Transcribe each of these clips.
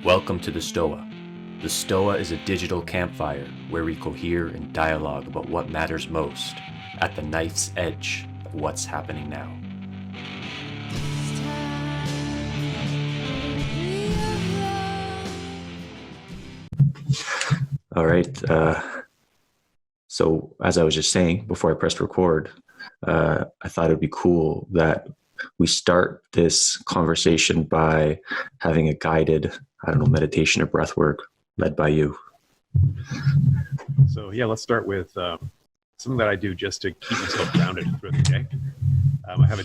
Welcome to the Stoa. The Stoa is a digital campfire where we cohere and dialogue about what matters most at the knife's edge of what's happening now. All right. So as I was just saying before I pressed record, I thought it'd be cool that we start this conversation by having a guided, meditation or breath work led by you. So let's start with something that I do just to keep myself grounded throughout the day. I have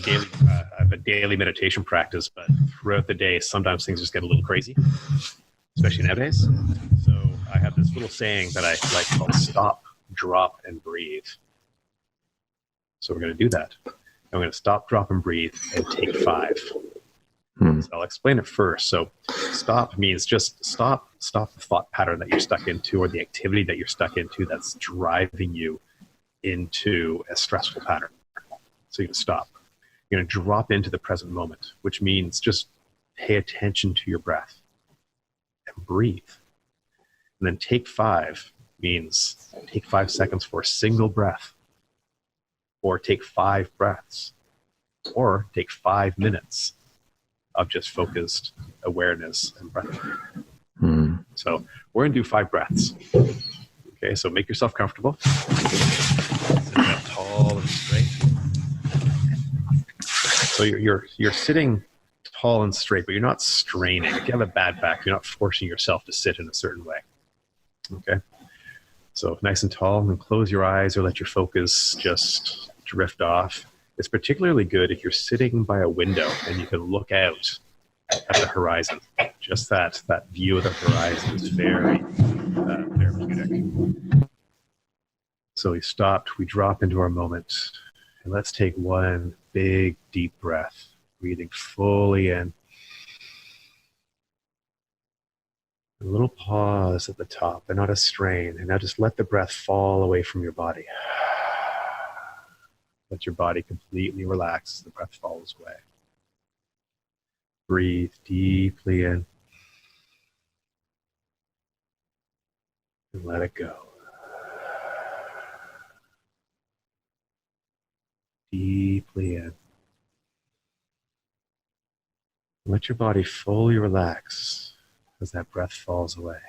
a daily meditation practice, but throughout the day, sometimes things just get a little crazy, especially nowadays. So I have this little saying that I like called stop, drop, and breathe. So we're going to do that. I'm going to stop, drop, and breathe and take 5. So I'll explain it first. So stop means just stop the thought pattern that you're stuck into or the activity that you're stuck into that's driving you into a stressful pattern. So you're going to stop. You're going to drop into the present moment, which means just pay attention to your breath and breathe. And then take 5 means take 5 seconds for a single breath, or take 5 breaths, or take 5 minutes of just focused awareness and breath. So we're going to do 5 breaths. Okay, so make yourself comfortable. Sit up tall and straight. So you're sitting tall and straight, but you're not straining. If you have a bad back, you're not forcing yourself to sit in a certain way. Okay, so nice and tall, and close your eyes or let your focus just drift off. It's particularly good if you're sitting by a window and you can look out at the horizon. Just that view of the horizon is very therapeutic. So we stopped, we drop into our moment, and let's take one big deep breath, breathing fully in. A little pause at the top, but not a strain. And now just let the breath fall away from your body. Let your body completely relax as the breath falls away. Breathe deeply in. And let it go. Deeply in. Let your body fully relax as that breath falls away.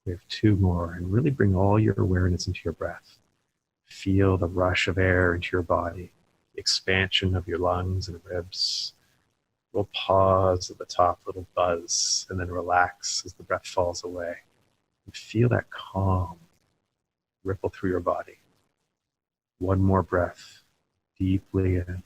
We have 2 more, and really bring all your awareness into your breath. Feel the rush of air into your body, the expansion of your lungs and ribs. Little pause at the top, little buzz, and then relax as the breath falls away. And feel that calm ripple through your body. One more breath, deeply in.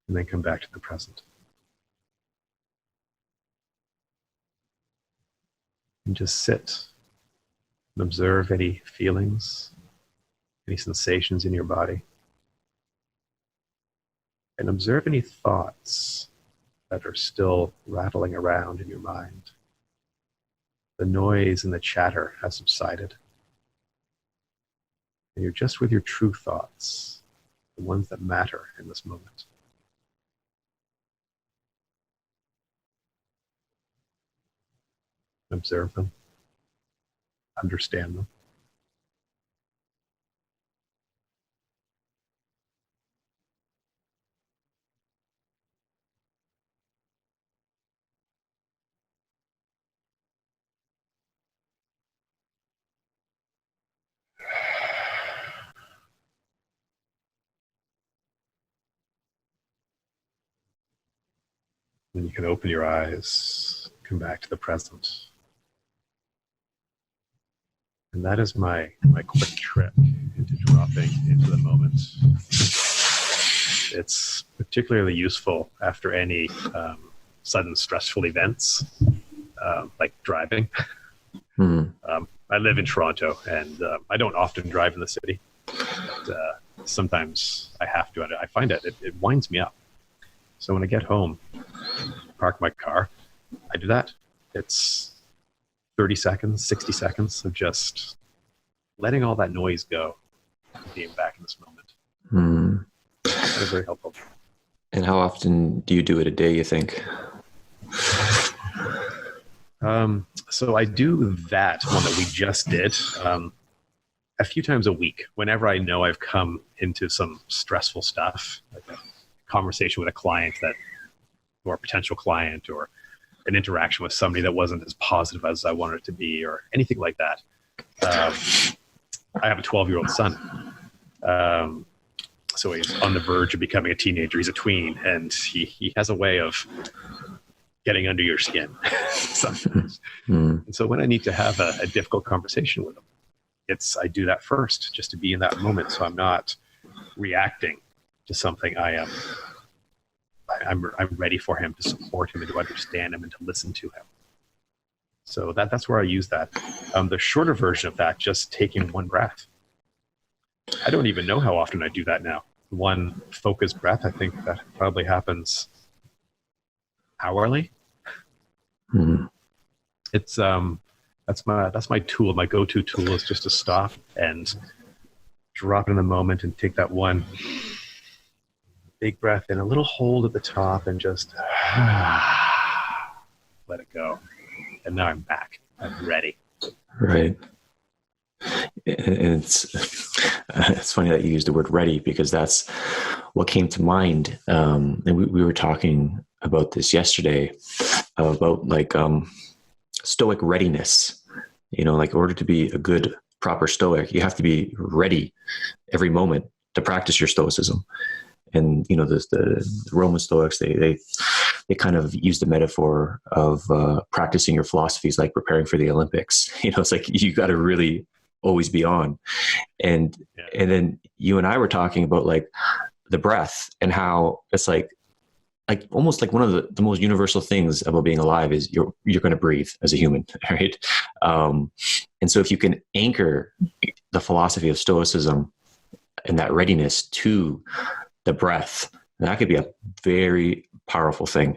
And then come back to the present. And just sit and observe any feelings, any sensations in your body. And observe any thoughts that are still rattling around in your mind. The noise and the chatter has subsided. And you're just with your true thoughts, the ones that matter in this moment. Observe them, understand them. Then you can open your eyes, come back to the present. And that is my quick trick into dropping into the moment. It's particularly useful after any sudden stressful events, like driving. I live in Toronto, and I don't often drive in the city. But, sometimes I have to. I find it winds me up. So when I get home, park my car, I do that. It's 30 seconds, 60 seconds of just letting all that noise go, and being back in this moment. Mm. That is very helpful. And how often do you do it a day, you think? So I do that one that we just did a few times a week. Whenever I know I've come into some stressful stuff, like a conversation with a client or a potential client, or an interaction with somebody that wasn't as positive as I wanted it to be, or anything like that. I have a 12-year-old son. So he's on the verge of becoming a teenager. He's a tween, and he has a way of getting under your skin sometimes. And so when I need to have a difficult conversation with him, I do that first, just to be in that moment, so I'm not reacting to something. I'm ready for him, to support him and to understand him and to listen to him. So that's where I use that. The shorter version of that, just taking one breath. I don't even know how often I do that now. One focused breath, I think that probably happens hourly. It's that's my tool. My go-to tool is just to stop and drop in the moment and take that one big breath in, a little hold at the top, and just let it go. And now I'm back. I'm ready. Right. And it's funny that you used the word ready, because that's what came to mind. And we were talking about this yesterday, about like Stoic readiness. You know, like in order to be a good, proper Stoic, you have to be ready every moment to practice your Stoicism. And, you know, the Roman Stoics, they kind of use the metaphor of practicing your philosophies like preparing for the Olympics. You know, it's like you got to really always be on. And then you and I were talking about like the breath, and how it's like almost like one of the most universal things about being alive is you're going to breathe as a human, right? And so if you can anchor the philosophy of Stoicism and that readiness to the breath, that could be a very powerful thing.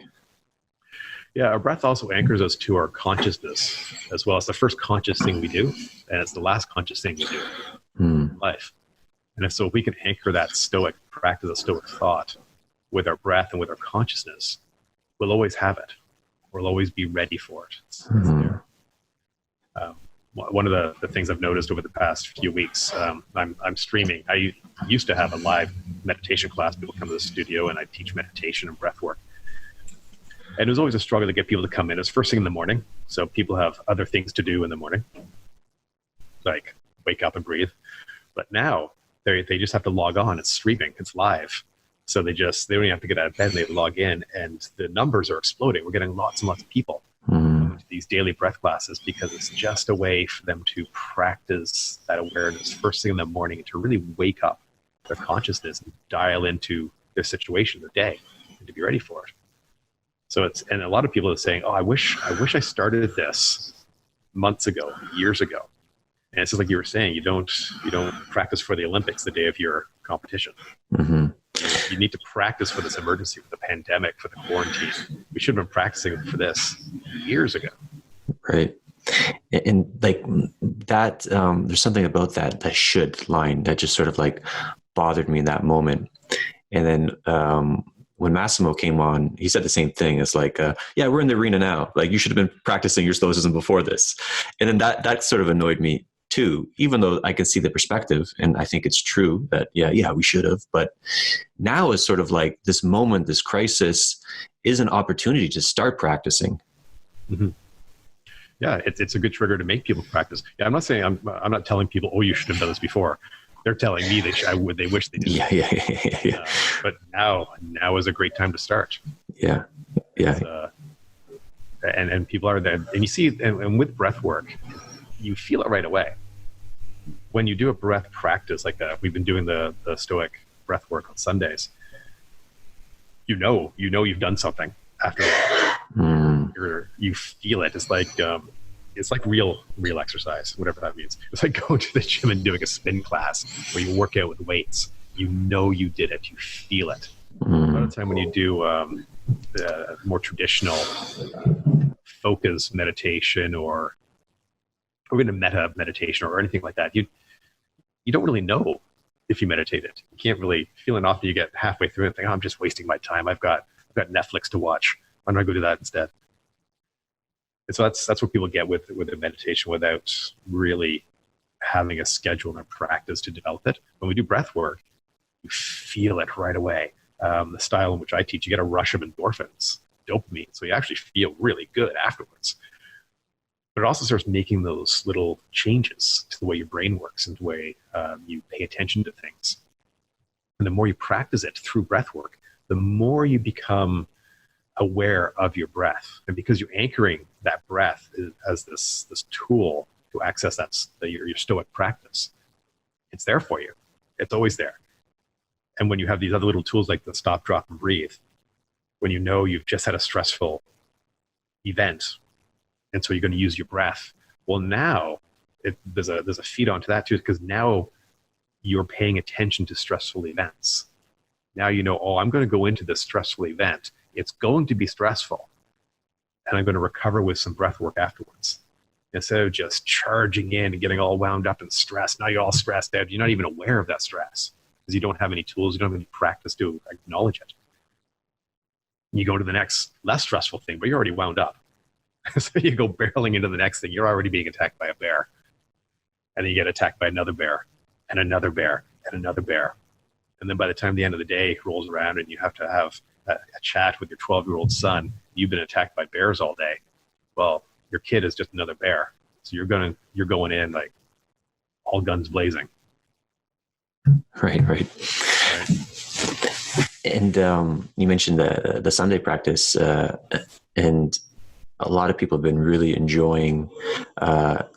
Yeah, our breath also anchors us to our consciousness as well. It's the first conscious thing we do, and it's the last conscious thing we do in life. And so if we can anchor that Stoic practice, a Stoic thought, with our breath and with our consciousness, we'll always have it. We'll always be ready for it. It's there. One of the things I've noticed over the past few weeks, I'm streaming. I used to have a live meditation class. People come to the studio, and I teach meditation and breath work. And it was always a struggle to get people to come in. It's first thing in the morning, so people have other things to do in the morning, like wake up and breathe. But now they just have to log on. It's streaming. It's live. So they don't even have to get out of bed. They log in, and the numbers are exploding. We're getting lots and lots of people into these daily breath classes, because it's just a way for them to practice that awareness first thing in the morning, to really wake up their consciousness and dial into their situation, their day, and to be ready for it. So and a lot of people are saying, "Oh, I wish I started this months ago, years ago." And it's just like you were saying, you don't practice for the Olympics the day of your competition. You need to practice for this emergency, for the pandemic, for the quarantine. We should have been practicing for this years ago. Right. And like that, there's something about that should line that just sort of like bothered me in that moment. And then when Massimo came on, he said the same thing. It's like, yeah, we're in the arena now. Like, you should have been practicing your Stoicism before this. And then that sort of annoyed me too, even though I can see the perspective, and I think it's true that, yeah, we should have. But now is sort of like this moment, this crisis is an opportunity to start practicing. Yeah, it's a good trigger to make people practice. Yeah, I'm not saying I'm not telling people, oh, you should have done this before. They're telling me they wish they did. Yeah. But now is a great time to start. Yeah. And people are there, and you see, and with breath work, you feel it right away. When you do a breath practice like that, we've been doing the Stoic breath work on Sundays. You know you've done something after a while. You feel it. It's like real exercise, whatever that means. It's like going to the gym and doing a spin class where you work out with weights. You know you did it. You feel it. A lot of the time when you do the more traditional focus meditation or even a meta meditation or anything like that, you don't really know if you meditated. You can't really feel it often. You get halfway through and think, oh, I'm just wasting my time. I've got Netflix to watch. Why don't I go do that instead? And so that's what people get with a meditation without really having a schedule and a practice to develop it. When we do breath work, you feel it right away. The style in which I teach, you get a rush of endorphins, dopamine. So you actually feel really good afterwards. But it also starts making those little changes to the way your brain works and the way you pay attention to things. And the more you practice it through breath work, the more you become aware of your breath. And because you're anchoring that breath as this tool to access your Stoic practice, it's there for you. It's always there. And when you have these other little tools like the stop, drop, and breathe, when you know you've just had a stressful event, and so you're going to use your breath, well, now there's a feed onto that too, because now you're paying attention to stressful events. Now you know, oh, I'm going to go into this stressful event. It's going to be stressful, and I'm going to recover with some breath work afterwards. Instead of just charging in and getting all wound up and stressed, now you're all stressed out. You're not even aware of that stress because you don't have any tools, you don't have any practice to acknowledge it. You go to the next less stressful thing, but you're already wound up. So you go barreling into the next thing. You're already being attacked by a bear. And then you get attacked by another bear and another bear and another bear. And then by the time the end of the day rolls around and you have to have a chat with your 12-year-old son, you've been attacked by bears all day. Well, your kid is just another bear. So you're going in like all guns blazing. Right. And you mentioned the Sunday practice, and a lot of people have been really enjoying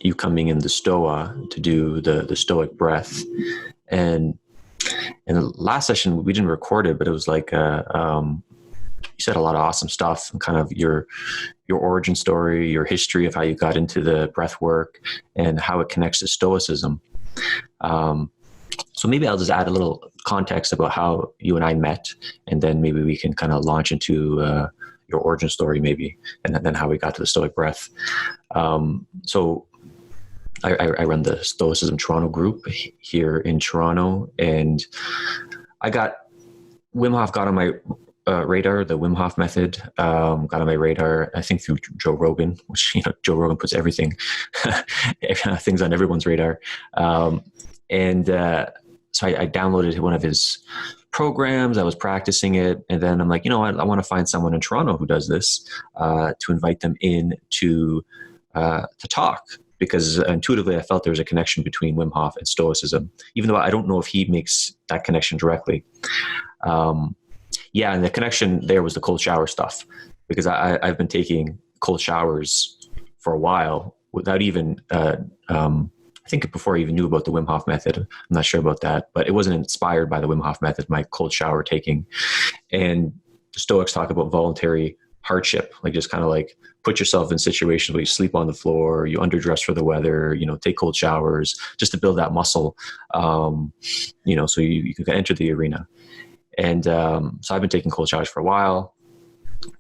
you coming in the Stoa to do the Stoic breath. And in the last session, we didn't record it, but it was like you said a lot of awesome stuff, and kind of your origin story, your history of how you got into the breath work, and how it connects to Stoicism. So maybe I'll just add a little context about how you and I met, and then maybe we can kind of launch into your origin story maybe, and then how we got to the Stoic breath. So I run the Stoicism Toronto group here in Toronto, and Wim Hof got on my radar, the Wim Hof method got on my radar, I think through Joe Rogan, which, Joe Rogan puts everything, things on everyone's radar. So I downloaded one of his programs. I was practicing it. And then I'm like, I want to find someone in Toronto who does this, to invite them in to talk, because intuitively I felt there was a connection between Wim Hof and Stoicism, even though I don't know if he makes that connection directly. And the connection there was the cold shower stuff, because I've been taking cold showers for a while without even, I think before I even knew about the Wim Hof method. I'm not sure about that, but it wasn't inspired by the Wim Hof method, my cold shower taking. And the Stoics talk about voluntary hardship, like just kind of like put yourself in situations where you sleep on the floor, you underdress for the weather, take cold showers just to build that muscle, so you can enter the arena. And so I've been taking cold showers for a while.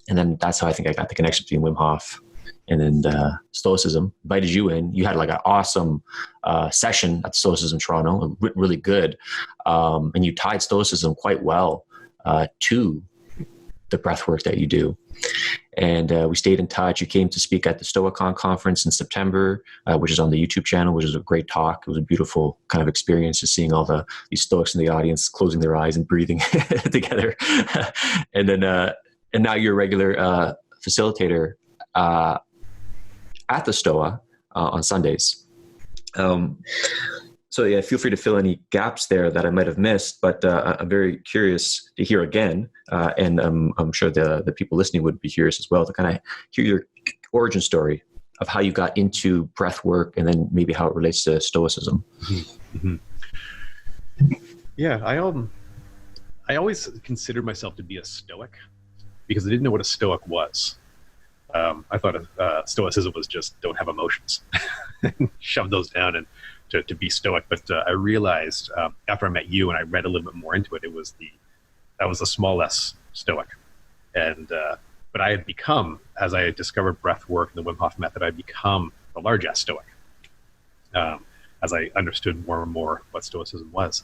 And then that's how I think I got the connection between Wim Hof and then Stoicism. Invited you in. You had like an awesome session at Stoicism Toronto, really good. And you tied Stoicism quite well to the breath work that you do. And we stayed in touch. You came to speak at the Stoicon conference in September, which is on the YouTube channel, which is a great talk. It was a beautiful kind of experience, just seeing all these Stoics in the audience closing their eyes and breathing together. And then, and now you're a regular facilitator at the Stoa on Sundays. So yeah, feel free to fill any gaps there that I might have missed, but I'm very curious to hear again. And I'm sure the people listening would be curious as well to kind of hear your origin story of how you got into breath work, and then maybe how it relates to Stoicism. Mm-hmm. Yeah, I always considered myself to be a Stoic because I didn't know what a Stoic was. I thought Stoicism was just don't have emotions, shove those down and to be Stoic. But I realized after I met you and I read a little bit more into it, that was a small s Stoic. And but I had become, as I had discovered breath work and the Wim Hof method, I had become a large S Stoic. as I understood more and more what Stoicism was.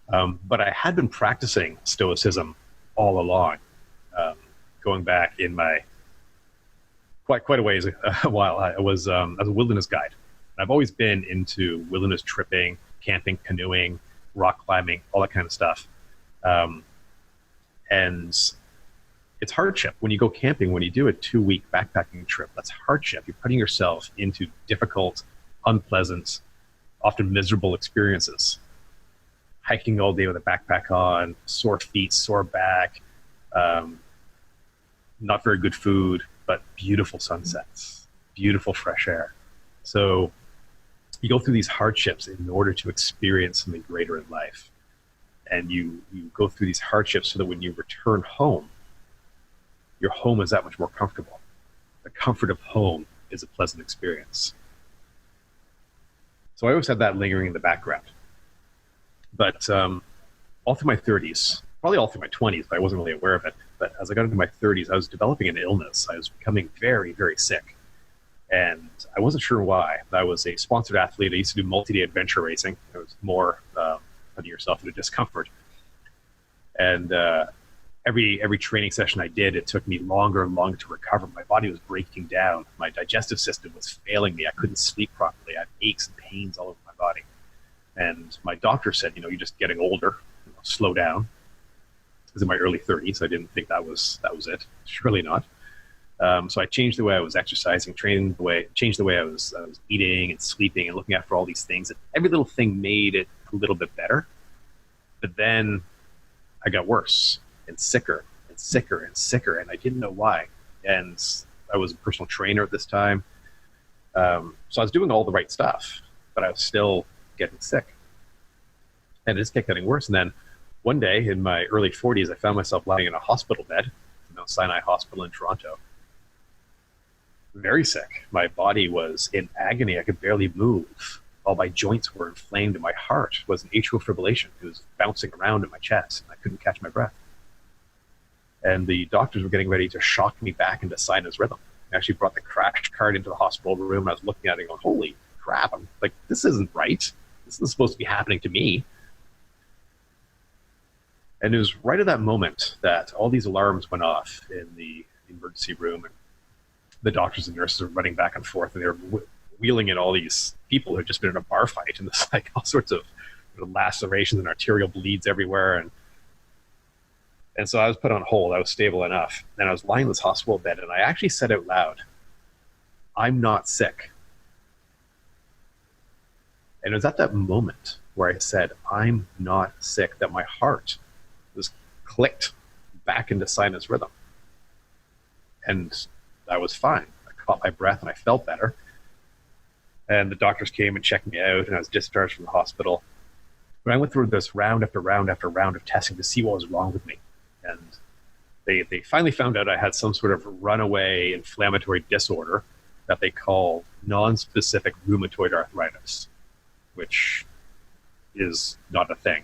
But I had been practicing Stoicism all along, going back in my quite a ways, a while. I was a wilderness guide. I've always been into wilderness tripping, camping, canoeing, rock climbing, all that kind of stuff. And it's hardship. When you go camping, when you do a 2-week backpacking trip, that's hardship. You're putting yourself into difficult, unpleasant, often miserable experiences. Hiking all day with a backpack on, sore feet, sore back, not very good food, but beautiful sunsets, beautiful fresh air. So you go through these hardships in order to experience something greater in life. And you go through these hardships so that when you return home, your home is that much more comfortable. The comfort of home is a pleasant experience. So I always had that lingering in the background. But all through my 30s, probably all through my 20s, but I wasn't really aware of it. But as I got into my 30s, I was developing an illness. I was becoming very, very sick. And I wasn't sure why. I was a sponsored athlete. I used to do multi-day adventure racing. It was more putting yourself into discomfort. And every training session I did, it took me longer and longer to recover. My body was breaking down. My digestive system was failing me. I couldn't sleep properly. I had aches and pains all over my body. And my doctor said, you're just getting older, slow down. I was in my early 30s. I didn't think that was it. Surely not. So I changed the way I was exercising, changed the way I was eating and sleeping and looking after all these things. And every little thing made it a little bit better. But then I got worse and sicker and sicker and sicker, and I didn't know why. And I was a personal trainer at this time. So I was doing all the right stuff, but I was still getting sick. And it just kept getting worse. And then one day in my early 40s, I found myself lying in a hospital bed, Mount Sinai Hospital in Toronto. Very sick. My body was in agony. I could barely move. All my joints were inflamed, and my heart was in atrial fibrillation. It was bouncing around in my chest, and I couldn't catch my breath. And the doctors were getting ready to shock me back into sinus rhythm. They actually brought the crash cart into the hospital room, and I was looking at it going, holy crap. I'm like, this isn't right. This isn't supposed to be happening to me. And it was right at that moment that all these alarms went off in the emergency room, and the doctors and nurses were running back and forth, and they were wheeling in all these people who had just been in a bar fight, and there's like all sorts of lacerations and arterial bleeds everywhere. And so I was put on hold. I was stable enough. And I was lying in this hospital bed, and I actually said out loud, I'm not sick. And it was at that moment where I said, I'm not sick, that my heart was clicked back into sinus rhythm. And I was fine. I caught my breath and I felt better. And the doctors came and checked me out, and I was discharged from the hospital. But I went through this round after round after round of testing to see what was wrong with me. And they finally found out I had some sort of runaway inflammatory disorder that they call non-specific rheumatoid arthritis, which is not a thing.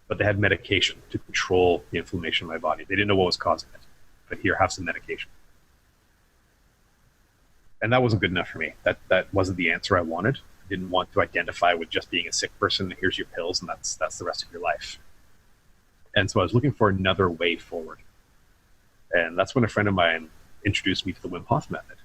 But they had medication to control the inflammation in my body. They didn't know what was causing it. But here, have some medication. And that wasn't good enough for me. That wasn't the answer I wanted. I didn't want to identify with just being a sick person. Here's your pills, and that's the rest of your life. And so I was looking for another way forward. And that's when a friend of mine introduced me to the Wim Hof method.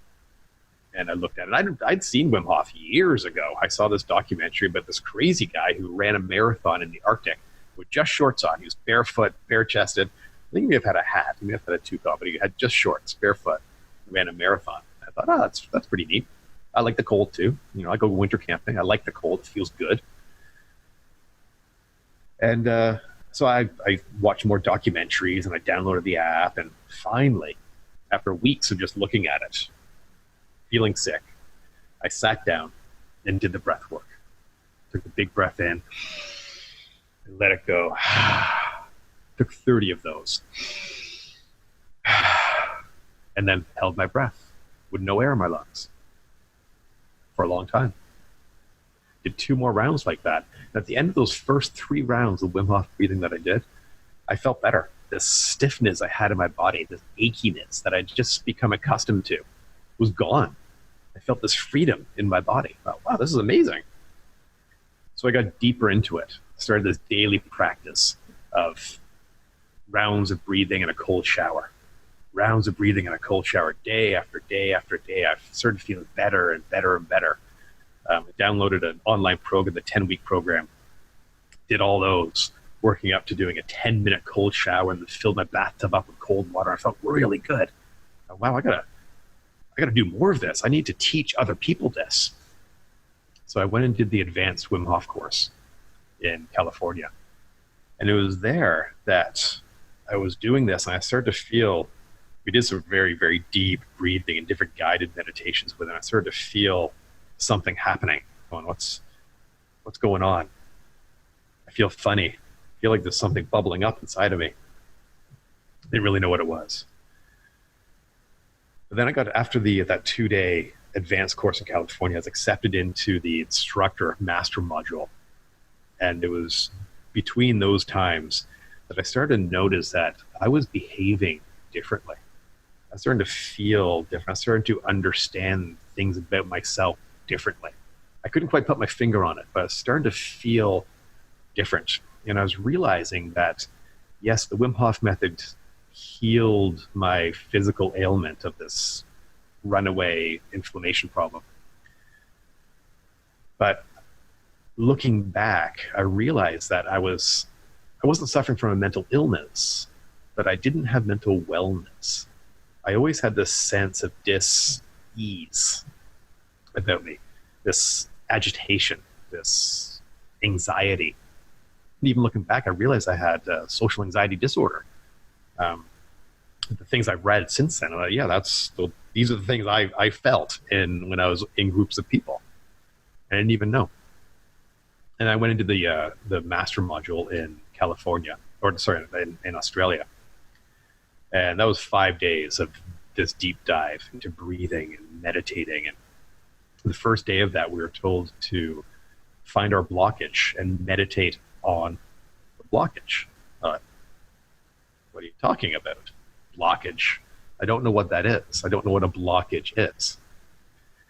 And I looked at it. I'd seen Wim Hof years ago. I saw this documentary about this crazy guy who ran a marathon in the Arctic with just shorts on. He was barefoot, bare-chested. I think he may have had a hat. He may have had a toque, but he had just shorts, barefoot, ran a marathon. I thought, that's pretty neat. I like the cold too. I go winter camping. I like the cold. It feels good. And so I watched more documentaries, and I downloaded the app. And finally, after weeks of just looking at it, feeling sick, I sat down and did the breath work. Took a big breath in and let it go. Took 30 of those. And then held my breath with no air in my lungs for a long time. Did 2 more rounds like that. And at the end of those first 3 rounds of Wim Hof breathing that I did, I felt better. This stiffness I had in my body, this achiness that I'd just become accustomed to, was gone. I felt this freedom in my body. I thought, wow, this is amazing. So I got deeper into it, started this daily practice of rounds of breathing in a cold shower, rounds of breathing in a cold shower, day after day after day. I started feeling better and better and better. I downloaded an online program, the 10-week program, did all those, working up to doing a 10-minute cold shower, and then filled my bathtub up with cold water. I felt really good. Wow, I gotta do more of this. I need to teach other people this. So I went and did the advanced Wim Hof course in California. And it was there that I was doing this, and I started to feel, we did some very, very deep breathing and different guided meditations with it. I started to feel something happening. Going, what's going on? I feel funny. I feel like there's something bubbling up inside of me. Didn't really know what it was. But then I got, after that 2-day advanced course in California, I was accepted into the instructor master module. And it was between those times that I started to notice that I was behaving differently. I was starting to feel different. I was starting to understand things about myself differently. I couldn't quite put my finger on it, but I was starting to feel different. And I was realizing that, yes, the Wim Hof method healed my physical ailment of this runaway inflammation problem. But looking back, I realized that I wasn't suffering from a mental illness, but I didn't have mental wellness. I always had this sense of dis-ease about me, this agitation, this anxiety. And even looking back, I realized I had social anxiety disorder. The things I've read since then, these are the things I felt when I was in groups of people. I didn't even know. And I went into the master module in California, in Australia. And that was 5 days of this deep dive into breathing and meditating. And the first day of that, we were told to find our blockage and meditate on the blockage. What are you talking about? Blockage? I don't know what that is. I don't know what a blockage is.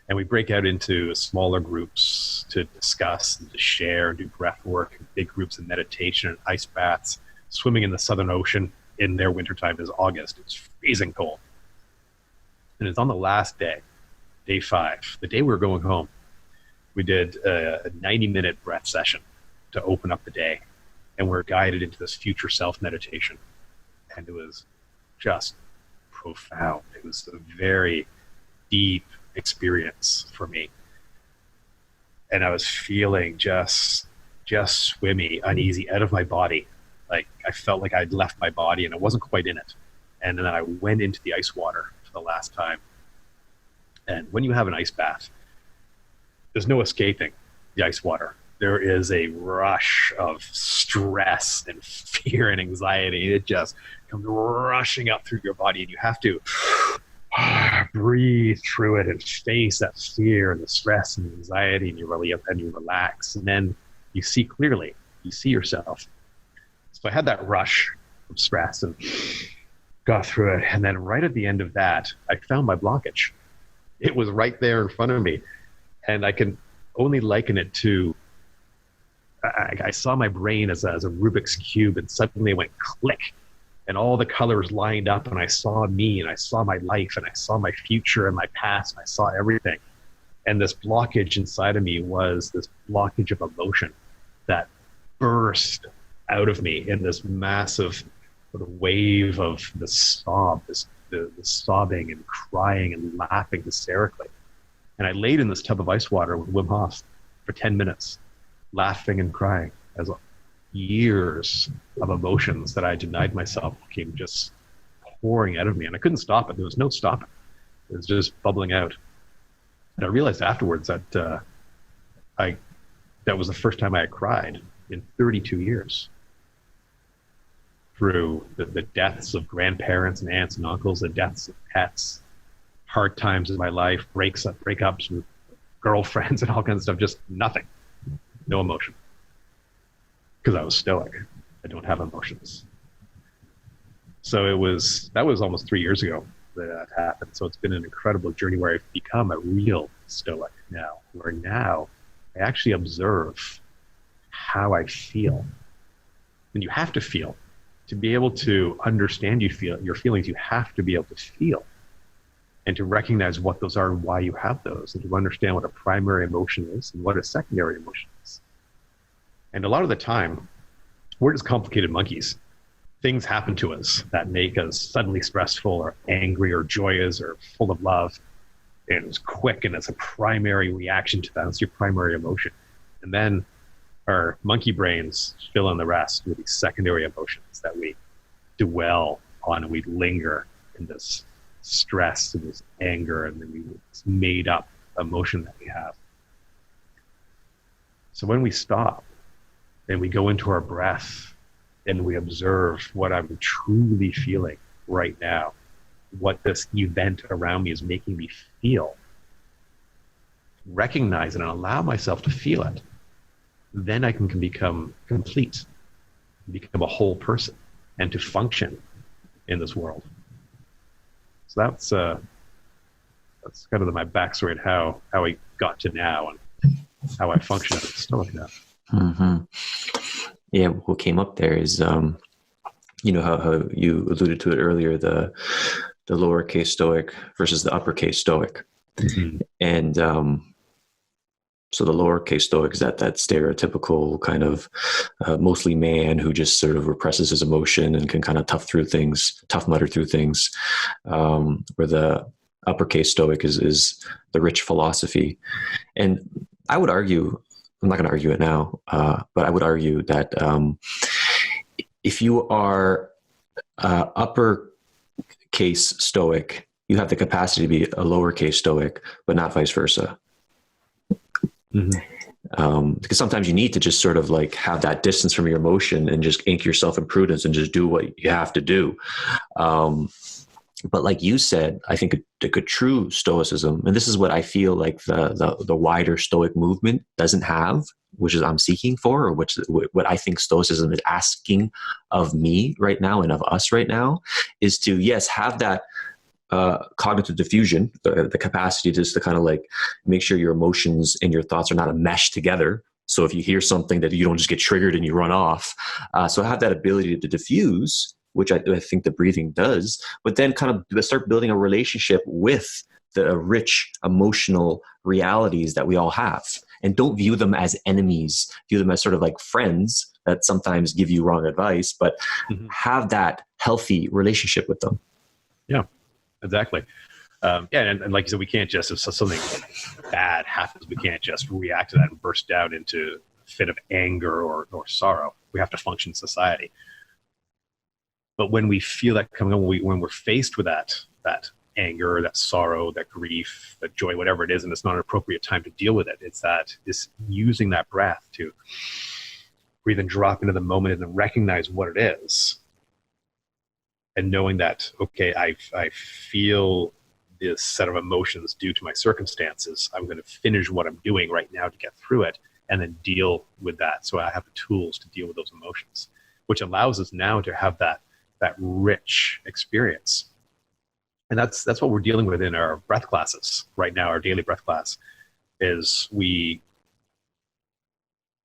And we break out into smaller groups to discuss and to share and do breath work, big groups of meditation and ice baths. Swimming in the Southern Ocean in their wintertime is August. It's freezing cold. And it's on the last day, day 5, the day we were going home. We did a 90-minute breath session to open up the day. And we're guided into this future self meditation. And it was just profound. It was a very deep experience for me. And I was feeling just swimmy, uneasy, out of my body. Like I felt like I'd left my body and I wasn't quite in it. And then I went into the ice water for the last time. And when you have an ice bath, there's no escaping the ice water. There is a rush of stress and fear and anxiety. It just comes rushing up through your body, and you have to breathe through it and face that fear and the stress and the anxiety, and you relax, and then you see clearly. You see yourself. So I had that rush of stress and got through it, and then right at the end of that, I found my blockage. It was right there in front of me, and I can only liken it to, I saw my brain as a Rubik's Cube, and suddenly it went click, and all the colors lined up, and I saw me, and I saw my life, and I saw my future and my past, and I saw everything. And this blockage inside of me was this blockage of emotion that burst out of me in this massive sort of wave of the sobbing and crying and laughing hysterically. And I laid in this tub of ice water with Wim Hof for 10 minutes, laughing and crying as years of emotions that I denied myself came just pouring out of me. And I couldn't stop it. There was no stopping. It was just bubbling out. And I realized afterwards that that was the first time I had cried in 32 years. Through the deaths of grandparents and aunts and uncles, the deaths of pets, hard times in my life, breakups with girlfriends and all kinds of stuff, just nothing. No emotion. Because I was stoic. I don't have emotions. So that was almost 3 years ago that happened. So it's been an incredible journey where I've become a real stoic now, where now I actually observe how I feel. And you have to feel. To be able to understand your feelings, you have to be able to feel and to recognize what those are and why you have those, and to understand what a primary emotion is and what a secondary emotion is. And a lot of the time, we're just complicated monkeys. Things happen to us that make us suddenly stressful or angry or joyous or full of love. And it's quick, and it's a primary reaction to that. It's your primary emotion. And then our monkey brains fill in the rest with these secondary emotions that we dwell on, and we linger in this stress and this anger and then this made up emotion that we have. So when we stop and we go into our breath and we observe what I'm truly feeling right now, what this event around me is making me feel, recognize it and allow myself to feel it, then I can become complete, become a whole person, and to function in this world. So that's kind of my backstory and how I got to now and how I function as a Stoic now. Mm-hmm. Yeah, what came up there is, how you alluded to it earlier, the lowercase Stoic versus the uppercase Stoic. Mm-hmm. And so the lowercase Stoic is that stereotypical kind of mostly man who just sort of represses his emotion and can kind of tough mutter through things, where the uppercase Stoic is the rich philosophy. And I would argue, I'm not going to argue it now, but I would argue that if you are uppercase Stoic, you have the capacity to be a lowercase Stoic, but not vice versa. Mm-hmm. Because sometimes you need to just sort of like have that distance from your emotion and just anchor yourself in prudence and just do what you have to do. But like you said, I think a true Stoicism, and this is what I feel like the wider Stoic movement doesn't have, which is I'm seeking for, or what I think Stoicism is asking of me right now and of us right now, is to, yes, have that cognitive diffusion, the capacity just to kind of like make sure your emotions and your thoughts are not enmeshed together. So if you hear something that you don't just get triggered and you run off. So have that ability to diffuse, which I think the breathing does, but then kind of start building a relationship with the rich emotional realities that we all have. And don't view them as enemies, view them as sort of like friends that sometimes give you wrong advice, but have that healthy relationship with them. Yeah. Exactly. And like you said, we can't just, if something bad happens, we can't just react to that and burst out into a fit of anger or sorrow. We have to function in society. But when we feel that coming on, when we're faced with that anger, that sorrow, that grief, that joy, whatever it is, and it's not an appropriate time to deal with it, it's using that breath to breathe and drop into the moment and then recognize what it is. And knowing that, okay, I feel this set of emotions due to my circumstances. I'm going to finish what I'm doing right now to get through it and then deal with that. So I have the tools to deal with those emotions, which allows us now to have that rich experience. And that's what we're dealing with in our breath classes right now. Our daily breath class is we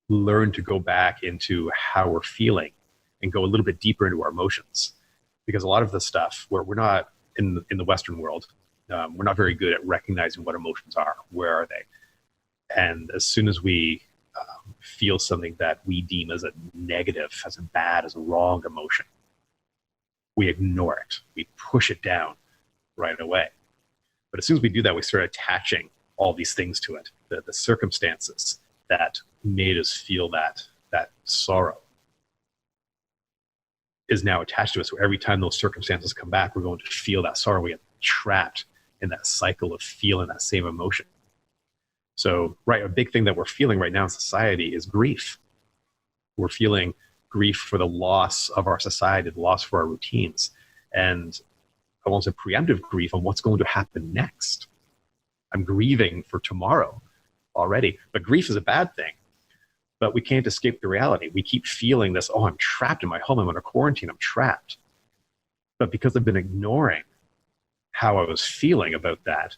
learn to go back into how we're feeling and go a little bit deeper into our emotions. Because a lot of the stuff where we're not in the Western world, we're not very good at recognizing what emotions are. Where are they? And as soon as we feel something that we deem as a negative, as a bad, as a wrong emotion, we ignore it. We push it down right away. But as soon as we do that, we start attaching all these things to it. The circumstances that made us feel that sorrow is now attached to us. So every time those circumstances come back, we're going to feel that sorrow. We get trapped in that cycle of feeling that same emotion. So, right, a big thing that we're feeling right now in society is grief. We're feeling grief for the loss of our society, the loss for our routines. And I won't say preemptive grief on what's going to happen next. I'm grieving for tomorrow already, but grief is a bad thing. But we can't escape the reality. We keep feeling this, oh, I'm trapped in my home. I'm under quarantine. I'm trapped. But because I've been ignoring how I was feeling about that,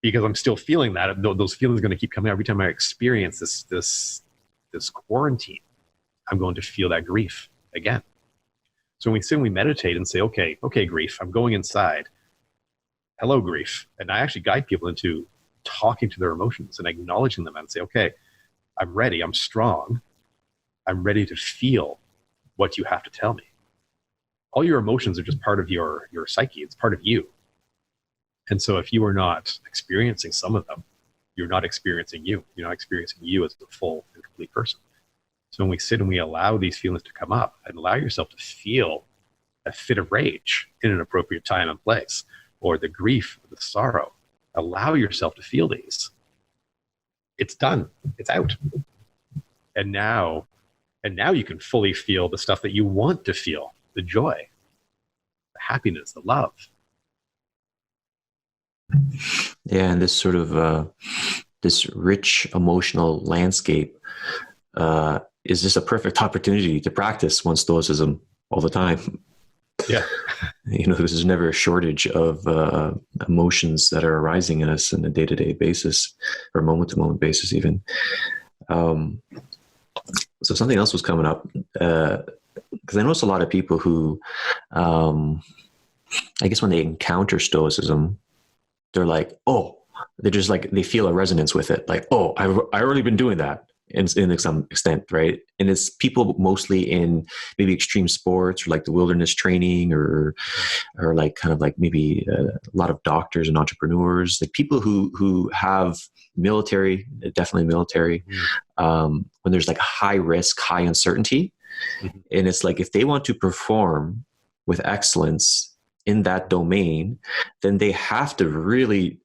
because I'm still feeling that, those feelings are going to keep coming every time I experience this this quarantine, I'm going to feel that grief again. So when we sit and we meditate and say, okay, grief, I'm going inside. Hello, grief. And I actually guide people into talking to their emotions and acknowledging them and say, okay, I'm ready. I'm strong. I'm ready to feel what you have to tell me. All your emotions are just part of your psyche. It's part of you. And so if you are not experiencing some of them, you're not experiencing you. You're not experiencing you as a full and complete person. So when we sit and we allow these feelings to come up and allow yourself to feel a fit of rage in an appropriate time and place, or the grief, or the sorrow, allow yourself to feel these. It's done. It's out. And now you can fully feel the stuff that you want to feel, the joy, the happiness, the love. Yeah, and this sort of this rich emotional landscape is just a perfect opportunity to practice one's Stoicism all the time. Yeah. There's never a shortage of emotions that are arising in us on a day-to-day basis or moment-to-moment basis even. So something else was coming up because I notice a lot of people who, I guess when they encounter Stoicism, they're like, oh, they're just like, they feel a resonance with it. Like, oh, I've already been doing that in some extent, right? And it's people mostly in maybe extreme sports or like the wilderness training or like kind of like maybe a lot of doctors and entrepreneurs, like people who have military, definitely military, when there's like high risk, high uncertainty. Mm-hmm. And it's like, if they want to perform with excellence in that domain, then they have to really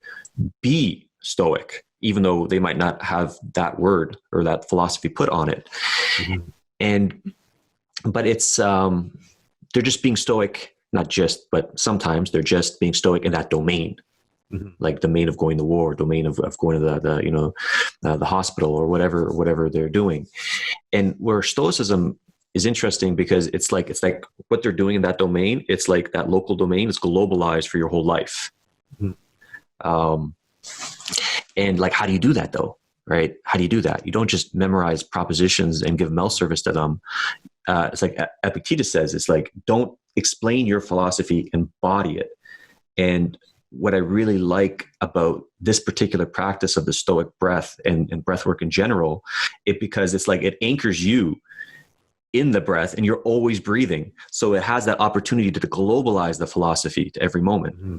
be stoic, even though they might not have that word or that philosophy put on it. Mm-hmm. But it's, they're just being stoic, not just, but sometimes they're just being stoic in that domain, mm-hmm. like domain of going to war, domain of going to the hospital or whatever they're doing. And where Stoicism is interesting because it's like what they're doing in that domain. It's like that local domain is globalized for your whole life. Mm-hmm. And like, how do you do that though? Right? How do you do that? You don't just memorize propositions and give mail service to them. It's like Epictetus says, it's like, don't explain your philosophy, embody it. And what I really like about this particular practice of the Stoic breath and breath work in general, because it's like, it anchors you in the breath and you're always breathing. So it has that opportunity to globalize the philosophy to every moment. Mm-hmm.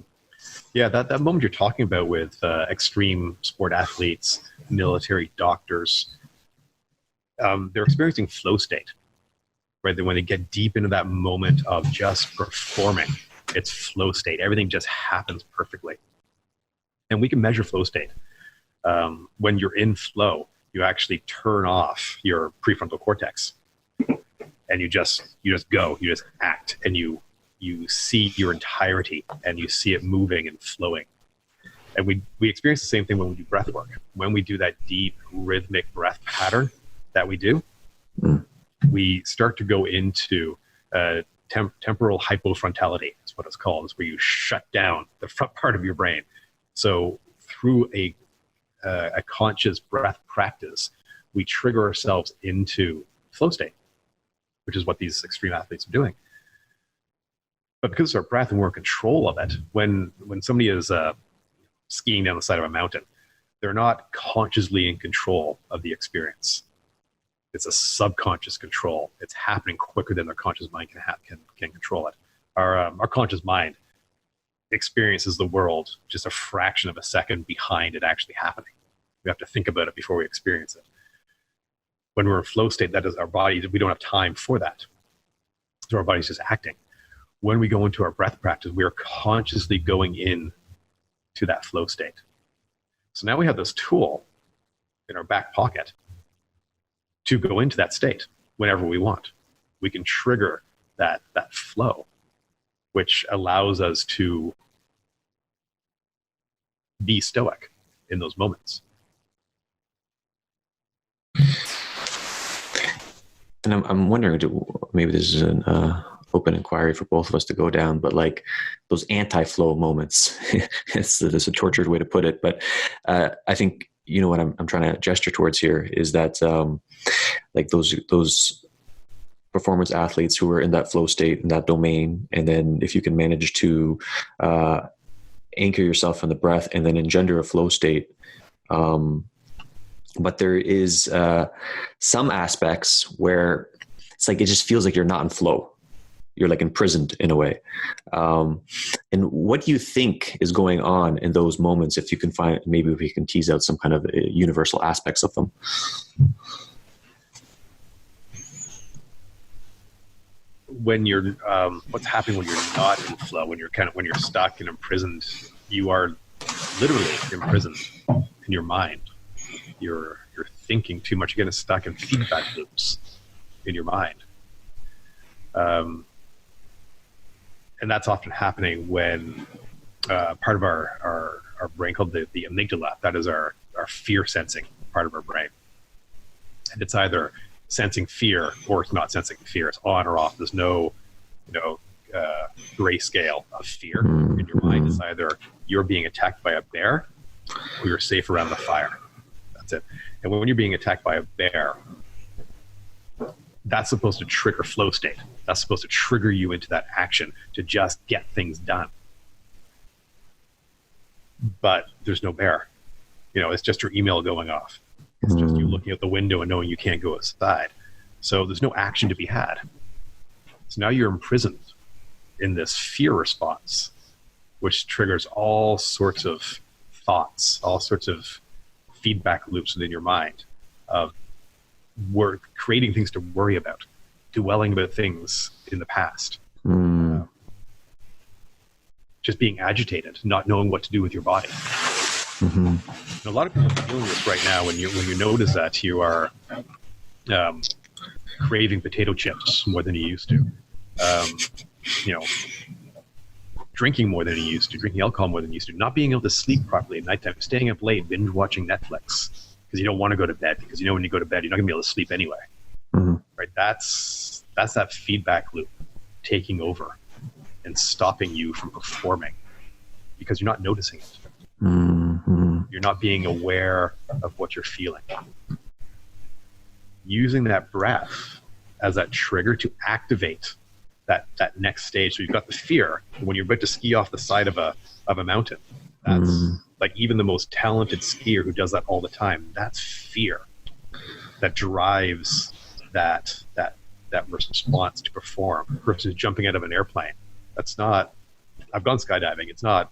Yeah, that moment you're talking about with extreme sport athletes, military doctors, they're experiencing flow state, right? When they get deep into that moment of just performing, it's flow state. Everything just happens perfectly. And we can measure flow state. When you're in flow, you actually turn off your prefrontal cortex and you just go, you just act, and you see your entirety and you see it moving and flowing. And we experience the same thing when we do breath work. When we do that deep rhythmic breath pattern that we do, we start to go into temporal hypofrontality. That's what it's called. It's where you shut down the front part of your brain. So through a conscious breath practice, we trigger ourselves into flow state, which is what these extreme athletes are doing. But because it's our breath and we're in control of it, when somebody is skiing down the side of a mountain, they're not consciously in control of the experience. It's a subconscious control. It's happening quicker than their conscious mind can control it. Our conscious mind experiences the world just a fraction of a second behind it actually happening. We have to think about it before we experience it. When we're in flow state, that is our body. We don't have time for that. So our body's just acting. When we go into our breath practice, we are consciously going in to that flow state. So now we have this tool in our back pocket to go into that state whenever we want. We can trigger that flow, which allows us to be stoic in those moments. And I'm wondering, maybe this is an open inquiry for both of us to go down, but like those anti-flow moments, it's a tortured way to put it, but I think, what I'm trying to gesture towards here is that like those performance athletes who are in that flow state, in that domain. And then if you can manage to anchor yourself in the breath and then engender a flow state. But there is some aspects where it's like, it just feels like you're not in flow. You're like imprisoned in a way. And what do you think is going on in those moments? If you can find, maybe we can tease out some kind of universal aspects of them. When you're, what's happening when you're not in flow, when you're stuck and imprisoned, you are literally imprisoned in your mind. You're thinking too much. You're getting stuck in feedback loops in your mind. And that's often happening when part of our brain called the amygdala, that is our fear sensing part of our brain. And it's either sensing fear or it's not sensing fear. It's on or off. There's no, grayscale of fear in your mind. It's either you're being attacked by a bear or you're safe around the fire. That's it. And when you're being attacked by a bear, that's supposed to trigger flow state. That's supposed to trigger you into that action to just get things done. But there's no bear. It's just your email going off. It's just you looking out the window and knowing you can't go outside. So there's no action to be had. So now you're imprisoned in this fear response, which triggers all sorts of thoughts, all sorts of feedback loops within your mind of creating things to worry about, dwelling about things in the past, just being agitated, not knowing what to do with your body. And a lot of people are feeling this right now when you notice that you are craving potato chips more than you used to, drinking more than you used to, drinking alcohol more than you used to, not being able to sleep properly at nighttime, staying up late, binge watching Netflix because you don't want to go to bed, because when you go to bed, you're not going to be able to sleep anyway. Right? That's that feedback loop taking over and stopping you from performing because you're not noticing it. You're not being aware of what you're feeling. Using that breath as that trigger to activate that next stage. So you've got the fear when you're about to ski off the side of a mountain. That's like even the most talented skier who does that all the time. That's fear that drives that response to perform versus jumping out of an airplane. That's not. I've gone skydiving. It's not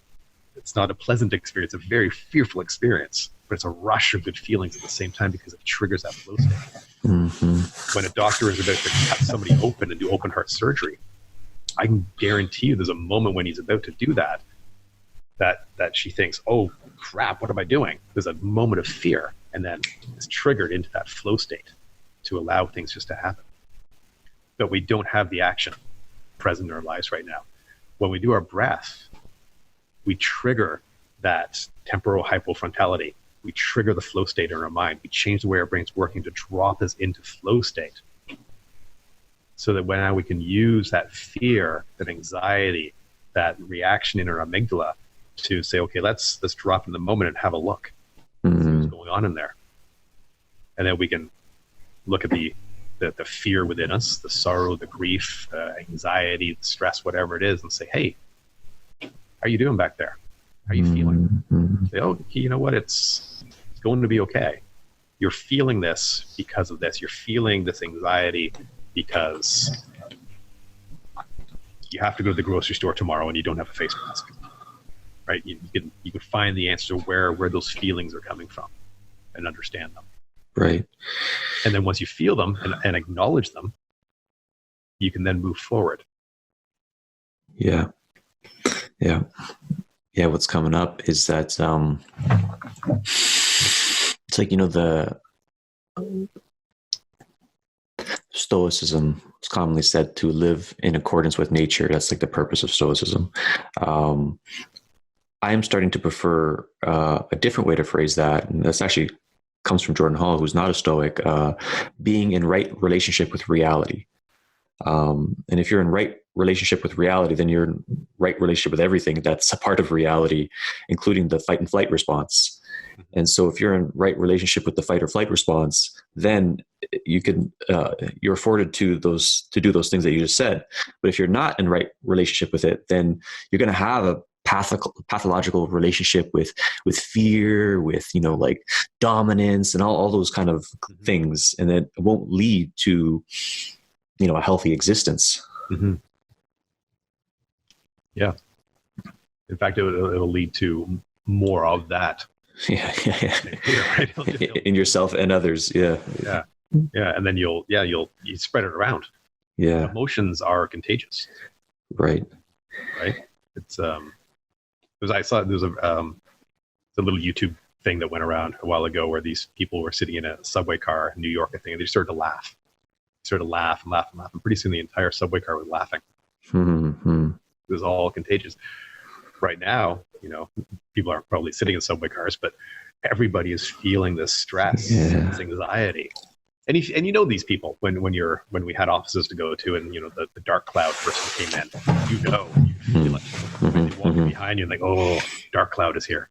a pleasant experience. It's a very fearful experience, but it's a rush of good feelings at the same time because it triggers that flow state. When a doctor is about to cut somebody open and do open heart surgery, I can guarantee you there's a moment when he's about to do that she thinks, oh crap, what am I doing? There's a moment of fear, and then it's triggered into that flow state to allow things just to happen. But we don't have the action present in our lives right now. When we do our breath, we trigger that temporal hypofrontality. We trigger the flow state in our mind. We change the way our brain's working to drop us into flow state so that now we can use that fear, that anxiety, that reaction in our amygdala to say, okay, let's drop in the moment and have a look. See what's going on in there. And then we can look at the fear within us, the sorrow, the grief, anxiety, the stress, whatever it is, and say, hey, how are you doing back there? How are you feeling? Say, oh, you know what? It's going to be okay. You're feeling this because of this. You're feeling this anxiety because you have to go to the grocery store tomorrow and you don't have a face mask. Right? You can find the answer to where those feelings are coming from and understand them. Right. And then once you feel them and acknowledge them, you can then move forward. Yeah. What's coming up is that it's like, the Stoicism is commonly said to live in accordance with nature. That's like the purpose of Stoicism. I am starting to prefer a different way to phrase that, and this actually comes from Jordan Hall, who's not a Stoic, being in right relationship with reality. And if you're in right relationship with reality, then you're in right relationship with everything that's a part of reality, including the fight and flight response. And so if you're in right relationship with the fight or flight response, then you can you're afforded to do those things that you just said. But if you're not in the right relationship with it, then you're going to have a pathological relationship with fear, with like dominance and all those kind of things, and it won't lead to a healthy existence. Mm-hmm. Yeah. In fact, it'll lead to more of that. Yeah. Right? In yourself and others. Yeah. And then you spread it around. Yeah. Emotions are contagious. Right. It's I saw there was a little YouTube thing that went around a while ago where these people were sitting in a subway car in New York, I think, and they started to laugh. And pretty soon the entire subway car was laughing. Mm-hmm. It was all contagious. Right now, people aren't probably sitting in subway cars, but everybody is feeling this stress, this anxiety. And these people when we had offices to go to, and the dark cloud person came in, you feel it. When they walk behind you, like, oh, dark cloud is here.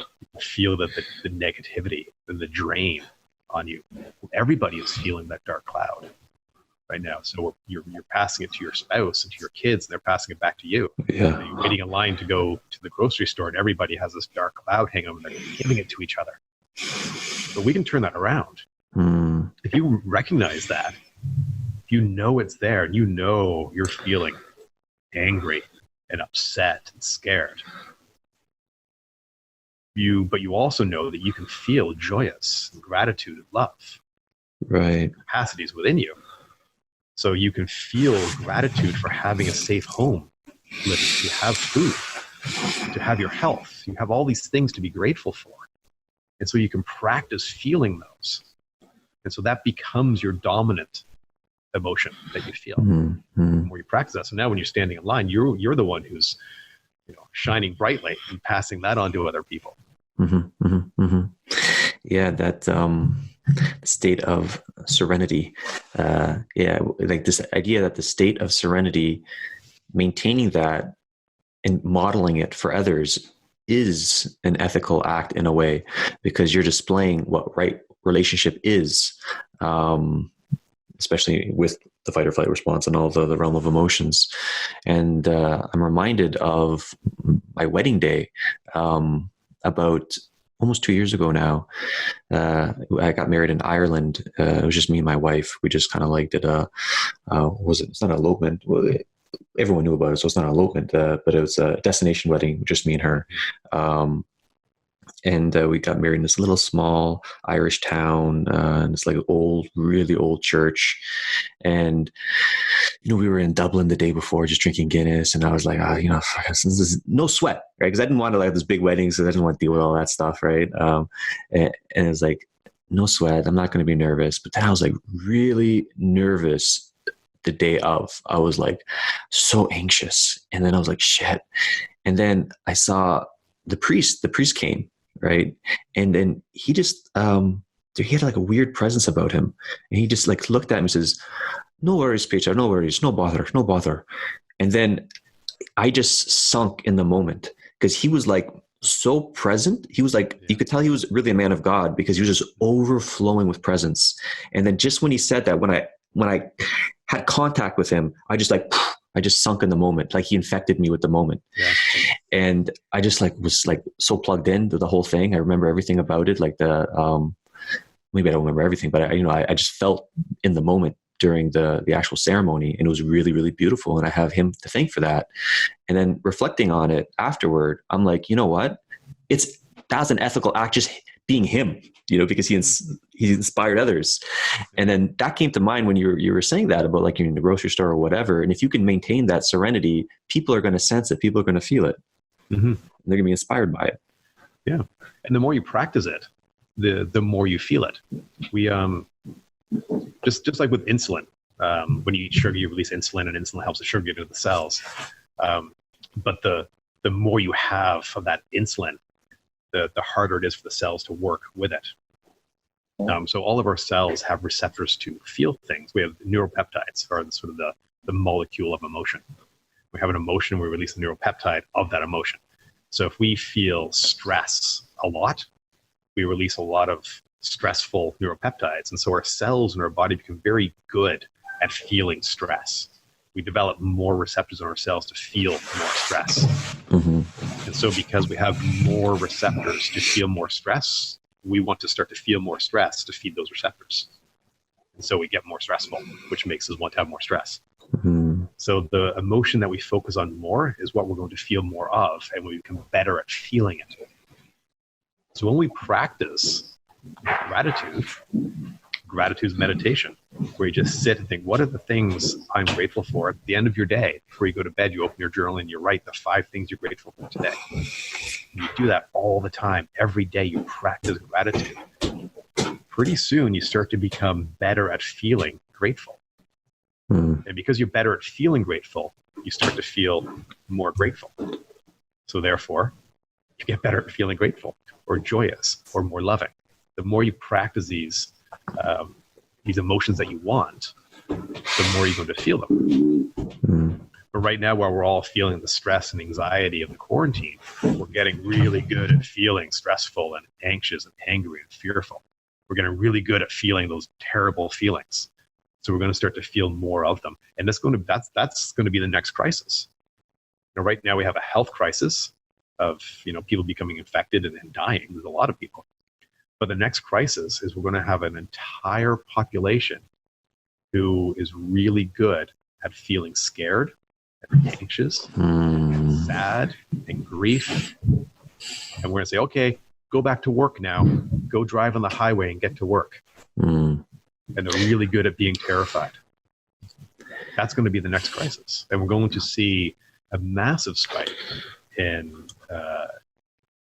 You feel that the negativity and the drain on you. Everybody is feeling that dark cloud right now. So you're passing it to your spouse and to your kids, and they're passing it back to you. Yeah. You're waiting in line to go to the grocery store, and everybody has this dark cloud hanging over them. They're giving it to each other. But we can turn that around. If you recognize that, if you know it's there, and you're feeling angry and upset and scared, but you also know that you can feel joyous, gratitude, and love. Right. Capacities within you. So you can feel gratitude for having a safe home, living, to have food, to have your health. You have all these things to be grateful for. And so you can practice feeling those. And so that becomes your dominant emotion that you feel. The more you practice that. So now when you're standing in line, you're the one who's shining brightly and passing that on to other people. Yeah, that state of serenity. Like this idea that the state of serenity, maintaining that and modeling it for others is an ethical act in a way, because you're displaying what right relationship is, especially with the fight or flight response and all the realm of emotions. And I'm reminded of my wedding day about almost 2 years ago now. I got married in Ireland. It was just me and my wife. We just kind of liked it. It's not an elopement. Everyone knew about it, so it's not an elopement, but it was a destination wedding, just me and her. And we got married in this little small Irish town, in this like really old church. And, we were in Dublin the day before just drinking Guinness. And I was like, this is no sweat, right? Because I didn't want to this big wedding, so I didn't want to deal with all that stuff, right? And it was like, no sweat. I'm not going to be nervous. But then I was like really nervous the day of. I was like so anxious. And then I was like, shit. And then I saw the priest came. Right. And then he just, he had like a weird presence about him. And he just like looked at him and says, no worries, Peter, no worries, no bother. And then I just sunk in the moment, because he was like so present. He was like, you could tell he was really a man of God, because he was just overflowing with presence. And then just when he said that, when I had contact with him, I just sunk in the moment, like he infected me with the moment. Yeah. And I just was so plugged into the whole thing. I remember everything about it, like maybe I don't remember everything, but I just felt in the moment during the actual ceremony, and it was really, really beautiful. And I have him to thank for that. And then reflecting on it afterward, I'm like, you know what? That's an ethical act, just being him, because he inspired others. And then that came to mind when you were saying that about like you're in the grocery store or whatever. And if you can maintain that serenity, people are going to sense it. People are going to feel it. Mm-hmm. They're going to be inspired by it. Yeah. And the more you practice it, the more you feel it. We, just like with insulin, when you eat sugar, you release insulin, and insulin helps the sugar get into the cells. But the more you have of that insulin, the harder it is for the cells to work with it. So all of our cells have receptors to feel things. We have neuropeptides, or sort of the molecule of emotion. We have an emotion, we release a neuropeptide of that emotion. So if we feel stress a lot, we release a lot of stressful neuropeptides. And so our cells in our body become very good at feeling stress. We develop more receptors in our cells to feel more stress. Mm-hmm. And so because we have more receptors to feel more stress, we want to start to feel more stress to feed those receptors. And so we get more stressful, which makes us want to have more stress. Mm-hmm. So the emotion that we focus on more is what we're going to feel more of, and we become better at feeling it. So when we practice gratitude's meditation, where you just sit and think, what are the things I'm grateful for? At the end of your day, before you go to bed, you open your journal and you write the 5 things you're grateful for today. And you do that all the time. Every day you practice gratitude. Pretty soon you start to become better at feeling grateful. And because you're better at feeling grateful, you start to feel more grateful. So therefore, you get better at feeling grateful or joyous or more loving. The more you practice these emotions that you want, the more you're going to feel them. But right now, while we're all feeling the stress and anxiety of the quarantine, we're getting really good at feeling stressful and anxious and angry and fearful. We're getting really good at feeling those terrible feelings. So we're going to start to feel more of them. And that's going to be the next crisis. Right now we have a health crisis of people becoming infected and dying. There's a lot of people. But the next crisis is we're going to have an entire population who is really good at feeling scared and anxious, and sad and grief. And we're going to say, okay, go back to work now. Go drive on the highway and get to work. And they're really good at being terrified. That's going to be the next crisis. And we're going to see a massive spike in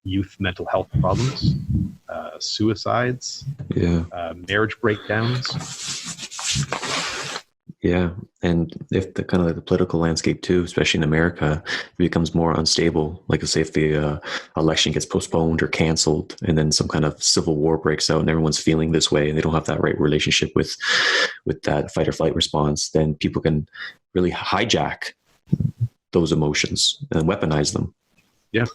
youth mental health problems, suicides, marriage breakdowns. Yeah. And if the kind of like the political landscape too, especially in America, becomes more unstable, like say if the election gets postponed or canceled and then some kind of civil war breaks out and everyone's feeling this way and they don't have that right relationship with that fight or flight response, then people can really hijack those emotions and weaponize them. Yeah.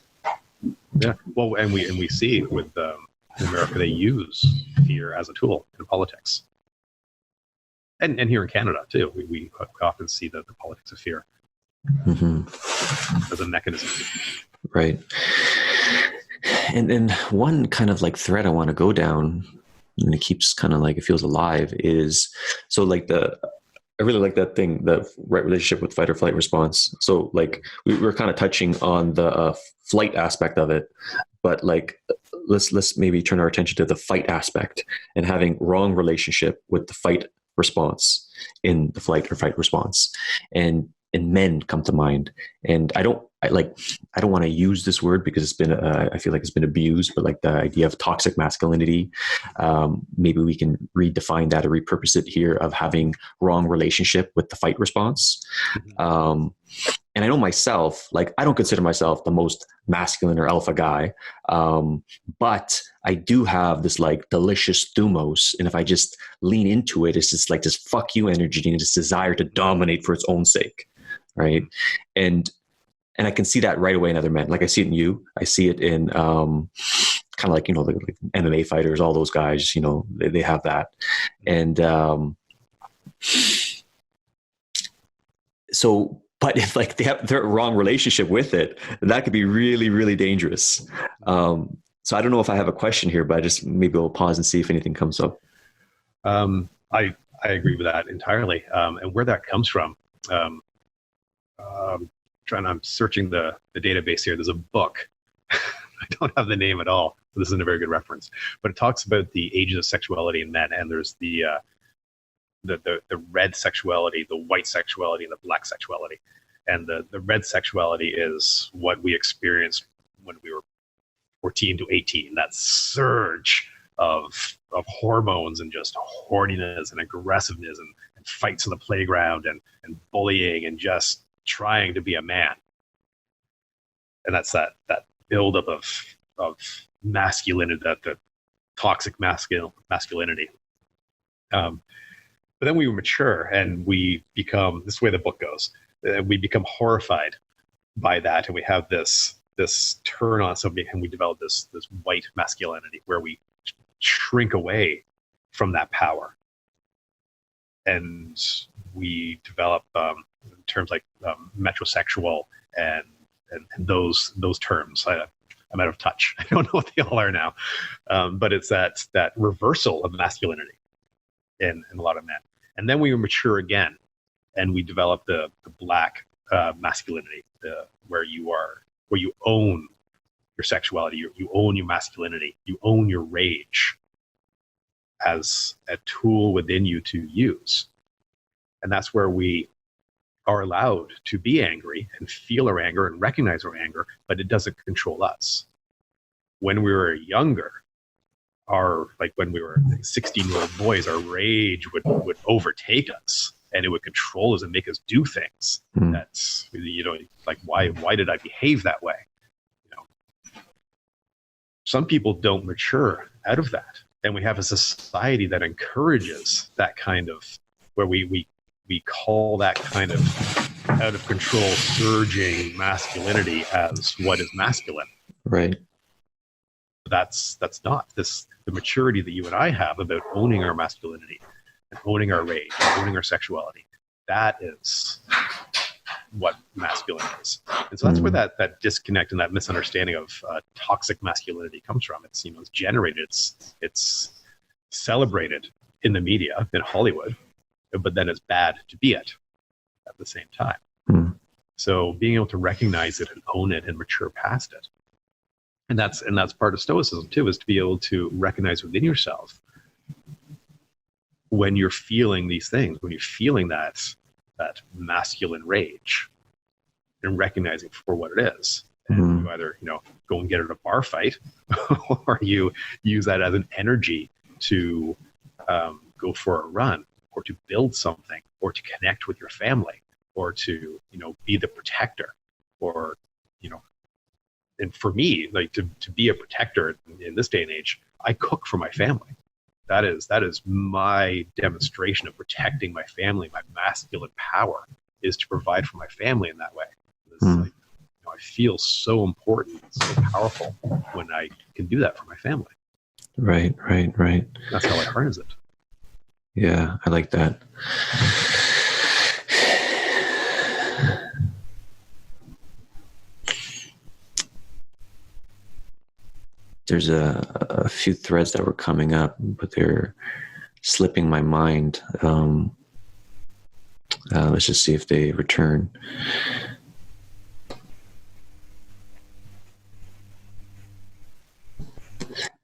Yeah. Well, and we see with in America, they use fear as a tool in politics. And here in Canada, too, we often see the politics of fear as a mechanism. Right. And then one kind of like thread I want to go down, and it keeps kind of like, it feels alive, is so like I really like that thing, the right relationship with fight or flight response. So like we were kind of touching on the flight aspect of it, but like let's maybe turn our attention to the fight aspect and having wrong relationship with the fight response in the flight or fight response. And men come to mind. And I don't want to use this word because it's been, I feel like it's been abused, but like the idea of toxic masculinity, maybe we can redefine that or repurpose it here of having wrong relationship with the fight response. And I know myself, like I don't consider myself the most masculine or alpha guy, but I do have this like delicious thumos. And if I just lean into it, it's just like this fuck you energy and this desire to dominate for its own sake. Right. And I can see that right away in other men. Like I see it in you. I see it in kind of like, like MMA fighters, all those guys, they have that. And so, but if like they have their wrong relationship with it, that could be really, really dangerous. So I don't know if I have a question here, but I just maybe we'll pause and see if anything comes up. I agree with that entirely. And where that comes from, I'm searching the database here. There's a book. I don't have the name at all, so this isn't a very good reference. But it talks about the ages of sexuality in men, and there's the red sexuality, the white sexuality, and the black sexuality. And the red sexuality is what we experienced when we were 14 to 18. That surge of hormones and just horniness and aggressiveness and fights on the playground and bullying and just trying to be a man. And that's that buildup of masculinity, that toxic masculinity. But then we mature and we become, this is the way the book goes, we become horrified by that, and we have this turn on somebody, and we develop this white masculinity where we shrink away from that power. And we develop terms like metrosexual and those terms. I'm out of touch. I don't know what they all are now. But it's that reversal of masculinity in a lot of men. And then we mature again, and we develop the black masculinity, where you own your sexuality, you own your masculinity, you own your rage as a tool within you to use. And that's where we are allowed to be angry and feel our anger and recognize our anger, but it doesn't control us. When we were younger, when we were 16-year-old boys, our rage would overtake us, and it would control us and make us do things. That's, like, why did I behave that way? Some people don't mature out of that. And we have a society that encourages that kind of, where we call that kind of out of control, surging masculinity as what is masculine. Right. That's not the maturity that you and I have about owning our masculinity and owning our rage, owning our sexuality. That is what masculine is. And so that's where that disconnect and that misunderstanding of toxic masculinity comes from. It's, it's generated, it's celebrated in the media, in Hollywood, but then it's bad to be it at the same time. So being able to recognize it and own it and mature past it. And that's part of Stoicism too, is to be able to recognize within yourself when you're feeling these things, when you're feeling that masculine rage, and recognizing for what it is. And you either, go and get in a bar fight, or you use that as an energy to go for a run, or to build something, or to connect with your family, or to, be the protector, or, and for me, like to be a protector in this day and age, I cook for my family. That is my demonstration of protecting my family. My masculine power is to provide for my family in that way. Like, I feel so important, so powerful when I can do that for my family. Right. That's how I harness it. Yeah, I like that. There's a few threads that were coming up, but they're slipping my mind. Let's just see if they return.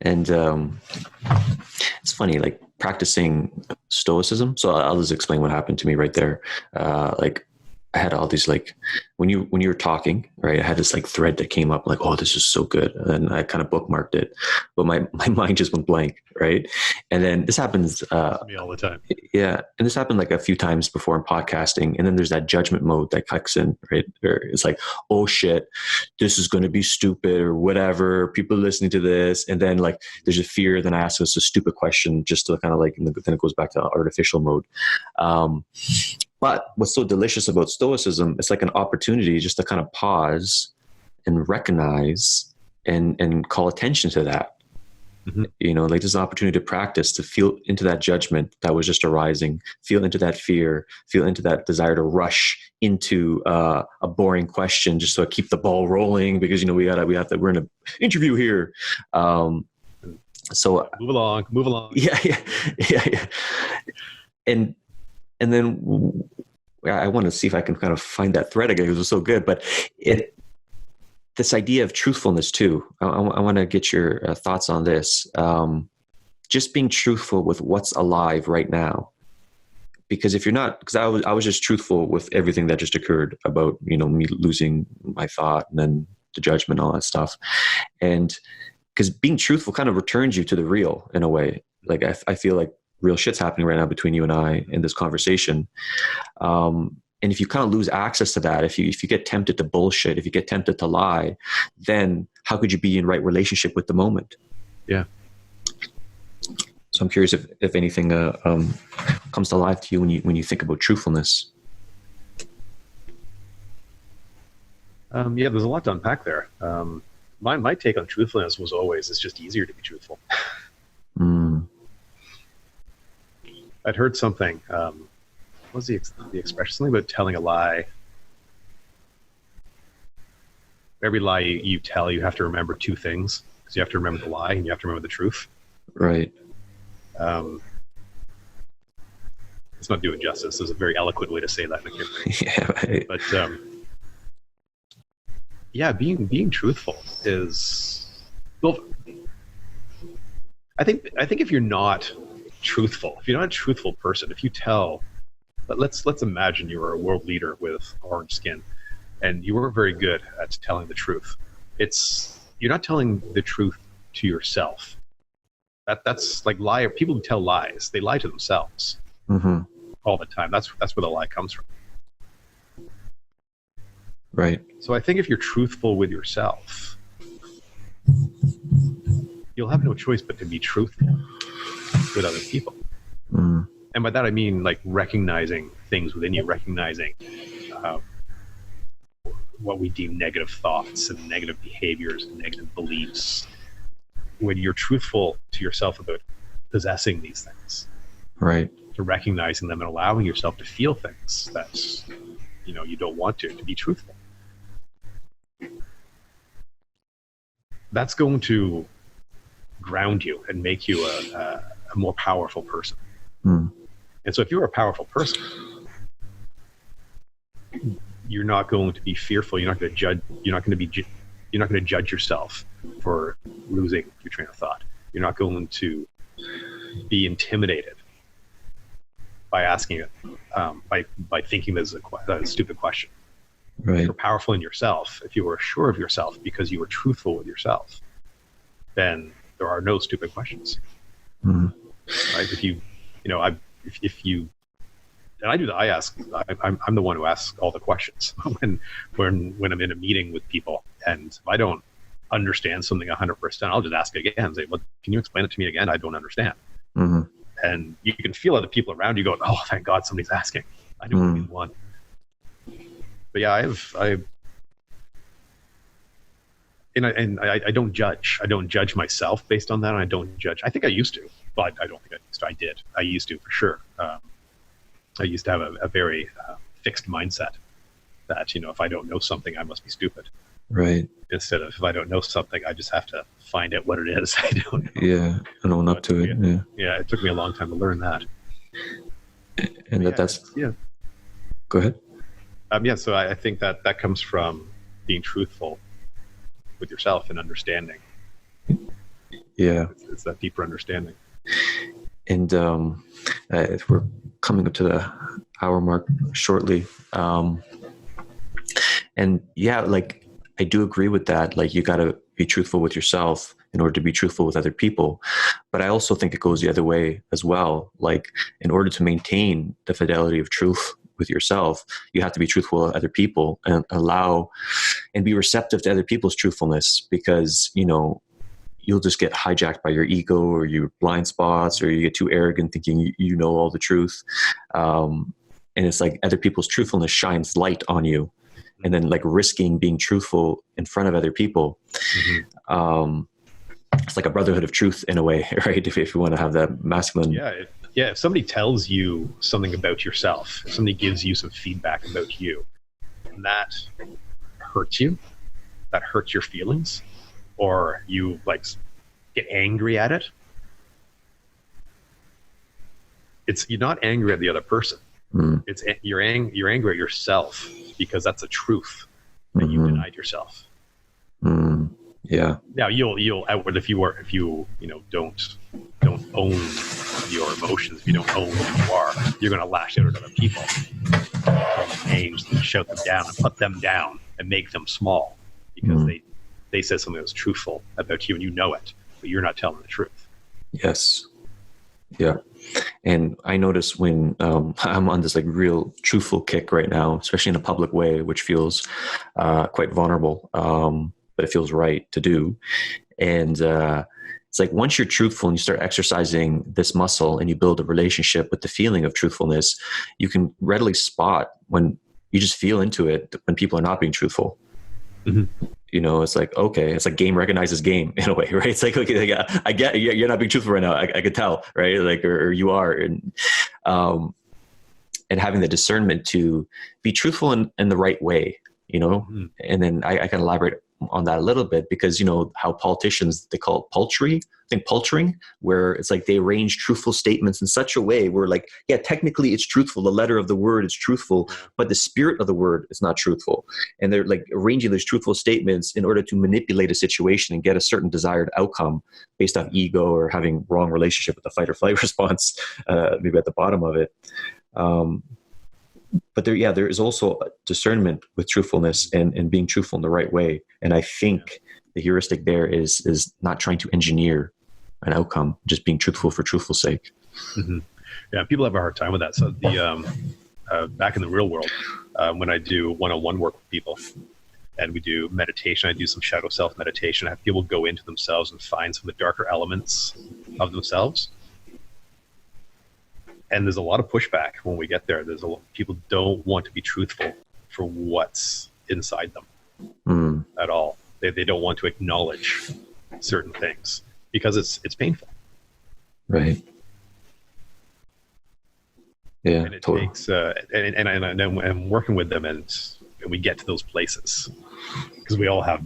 And it's funny, like practicing Stoicism. So I'll just explain what happened to me right there. Like I had all these, like, when you were talking, right, I had this like thread that came up, like, oh, this is so good. And I kind of bookmarked it, but my mind just went blank. Right. And then this happens, me all the time. Yeah. And this happened like a few times before in podcasting. And then there's that judgment mode that kicks in, right? Or it's like, oh shit, this is going to be stupid or whatever. People listening to this. And then like, there's a fear. Then I ask us a stupid question just to kind of like, then it goes back to artificial mode. But what's so delicious about Stoicism, it's like an opportunity just to kind of pause and recognize and call attention to that. Like there's an opportunity to practice, to feel into that judgment that was just arising, feel into that fear, feel into that desire to rush into a boring question just to keep the ball rolling because, we're in an interview here. So move along. Yeah. And then I want to see if I can kind of find that thread again because it was so good. But this idea of truthfulness too, I want to get your thoughts on this. Just being truthful with what's alive right now. Because if you're not, because I was just truthful with everything that just occurred about, me losing my thought and then the judgment, all that stuff. And because being truthful kind of returns you to the real in a way. Like I feel like real shit's happening right now between you and I in this conversation. And if you kind of lose access to that, if you get tempted to bullshit, if you get tempted to lie, then how could you be in right relationship with the moment? Yeah. So I'm curious if anything comes to life to you when you think about truthfulness. Yeah, there's a lot to unpack there. My take on truthfulness was always, it's just easier to be truthful. I'd heard something. What was the expression? Something about telling a lie. Every lie you tell, you have to remember two things. Because you have to remember the lie and you have to remember the truth. Right. It's not doing justice. There's a very eloquent way to say that. And I can't remember. Yeah. Right. But yeah, being truthful is, well, I think if you're not truthful, if you're not a truthful person, if you tell, let's imagine you were a world leader with orange skin and you weren't very good at telling the truth. You're not telling the truth to yourself. That's like liar. People who tell lies, they lie to themselves all the time. That's where the lie comes from. Right. So I think if you're truthful with yourself, you'll have no choice but to be truthful with other people. And by that I mean like recognizing things within you, recognizing what we deem negative thoughts and negative behaviors and negative beliefs. When you're truthful to yourself about possessing these things, right, to recognizing them and allowing yourself to feel things that you don't want to be truthful, that's going to ground you and make you a more powerful person. And so if you're a powerful person, you're not going to be fearful. You're not going to judge. You're not going to judge yourself for losing your train of thought. You're not going to be intimidated by asking it, by thinking this is a stupid question. Right. If you're powerful in yourself, if you are sure of yourself because you are truthful with yourself, then there are no stupid questions. Right? If you and I do that. I'm the one who asks all the questions when I'm in a meeting with people, and if I don't understand something 100%, I'll just ask again. Say, "Well, can you explain it to me again? I don't understand." And you can feel other people around you going, "Oh, thank God somebody's asking. I don't mean one." But yeah, I don't judge. I don't judge myself based on that. And I don't judge. I think I used to, but I don't think I used to. I did. I used to for sure. I used to have a very fixed mindset that, if I don't know something, I must be stupid. Right. Instead of, if I don't know something, I just have to find out what it is. I don't know. Yeah. And own up to it. Yeah. Yeah. It took me a long time to learn that. And that's. Yeah. Go ahead. So I think that comes from being truthful with yourself and understanding. Yeah. It's that deeper understanding. And we're coming up to the hour mark shortly. And yeah, like I do agree with that. Like you got to be truthful with yourself in order to be truthful with other people. But I also think it goes the other way as well. Like in order to maintain the fidelity of truth with yourself, you have to be truthful with other people and allow and be receptive to other people's truthfulness, because, you'll just get hijacked by your ego or your blind spots, or you get too arrogant thinking you know all the truth. And it's like other people's truthfulness shines light on you, and then like risking being truthful in front of other people. It's like a brotherhood of truth in a way, right? If you want to have that masculine. Yeah. If somebody tells you something about yourself, if somebody gives you some feedback about you, and that hurts you, that hurts your feelings, or you like get angry at it, you're not angry at the other person. You're angry at yourself, because that's a truth that you denied yourself. Yeah. Now you'll outward, if you don't own your emotions, if you don't own who you are, you're going to lash out at other people, call them names, and shout them down and put them down and make them small, because they said something that was truthful about you and you know it, but you're not telling the truth. Yes. Yeah. And I notice when I'm on this like real truthful kick right now, especially in a public way, which feels quite vulnerable, but it feels right to do. And it's like once you're truthful and you start exercising this muscle and you build a relationship with the feeling of truthfulness, you can readily spot when you just feel into it when people are not being truthful. Mm-hmm. It's like, okay, it's like game recognizes game in a way, right? It's like, okay, like, I get you're not being truthful right now. I could tell, right? Like, or you are. And having the discernment to be truthful in the right way, Mm-hmm. and then I can elaborate on that a little bit, because how politicians, they call it paltry, I think paltering, where it's like they arrange truthful statements in such a way where, like, yeah, technically it's truthful, the letter of the word is truthful, but the spirit of the word is not truthful, and they're like arranging those truthful statements in order to manipulate a situation and get a certain desired outcome based on ego or having wrong relationship with the fight or flight response, maybe at the bottom of it. But there is also discernment with truthfulness and being truthful in the right way. And I think the heuristic there is not trying to engineer an outcome, just being truthful for truthful's sake. Mm-hmm. Yeah, people have a hard time with that. So back in the real world, when I do one-on-one work with people and we do meditation, I do some shadow self meditation. I have people go into themselves and find some of the darker elements of themselves. And there's a lot of pushback when we get there. People don't want to be truthful for what's inside them at all. They don't want to acknowledge certain things because it's painful. Right. Yeah. And it totally. takes and I'm working with them, and we get to those places because we all have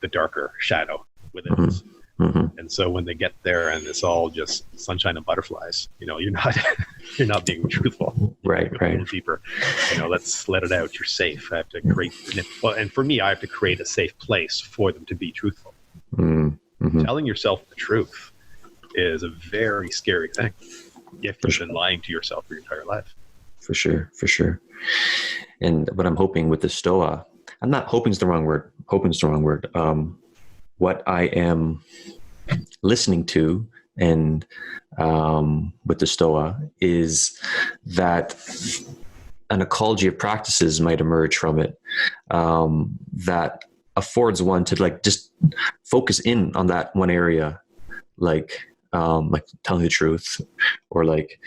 the darker shadow within us. Mm-hmm. And so when they get there and it's all just sunshine and butterflies, you're not being truthful. Right. A little deeper. Let's let it out. You're safe. I have to create, and for me, I have to create a safe place for them to be truthful. Mm-hmm. Telling yourself the truth is a very scary thing if you've been lying to yourself for your entire life. For sure. And what I'm hoping with the Stoa, I'm not hoping is the wrong word. Hoping is the wrong word. What I am listening to and with the Stoa is that an ecology of practices might emerge from it that affords one to like just focus in on that one area, like telling the truth, or like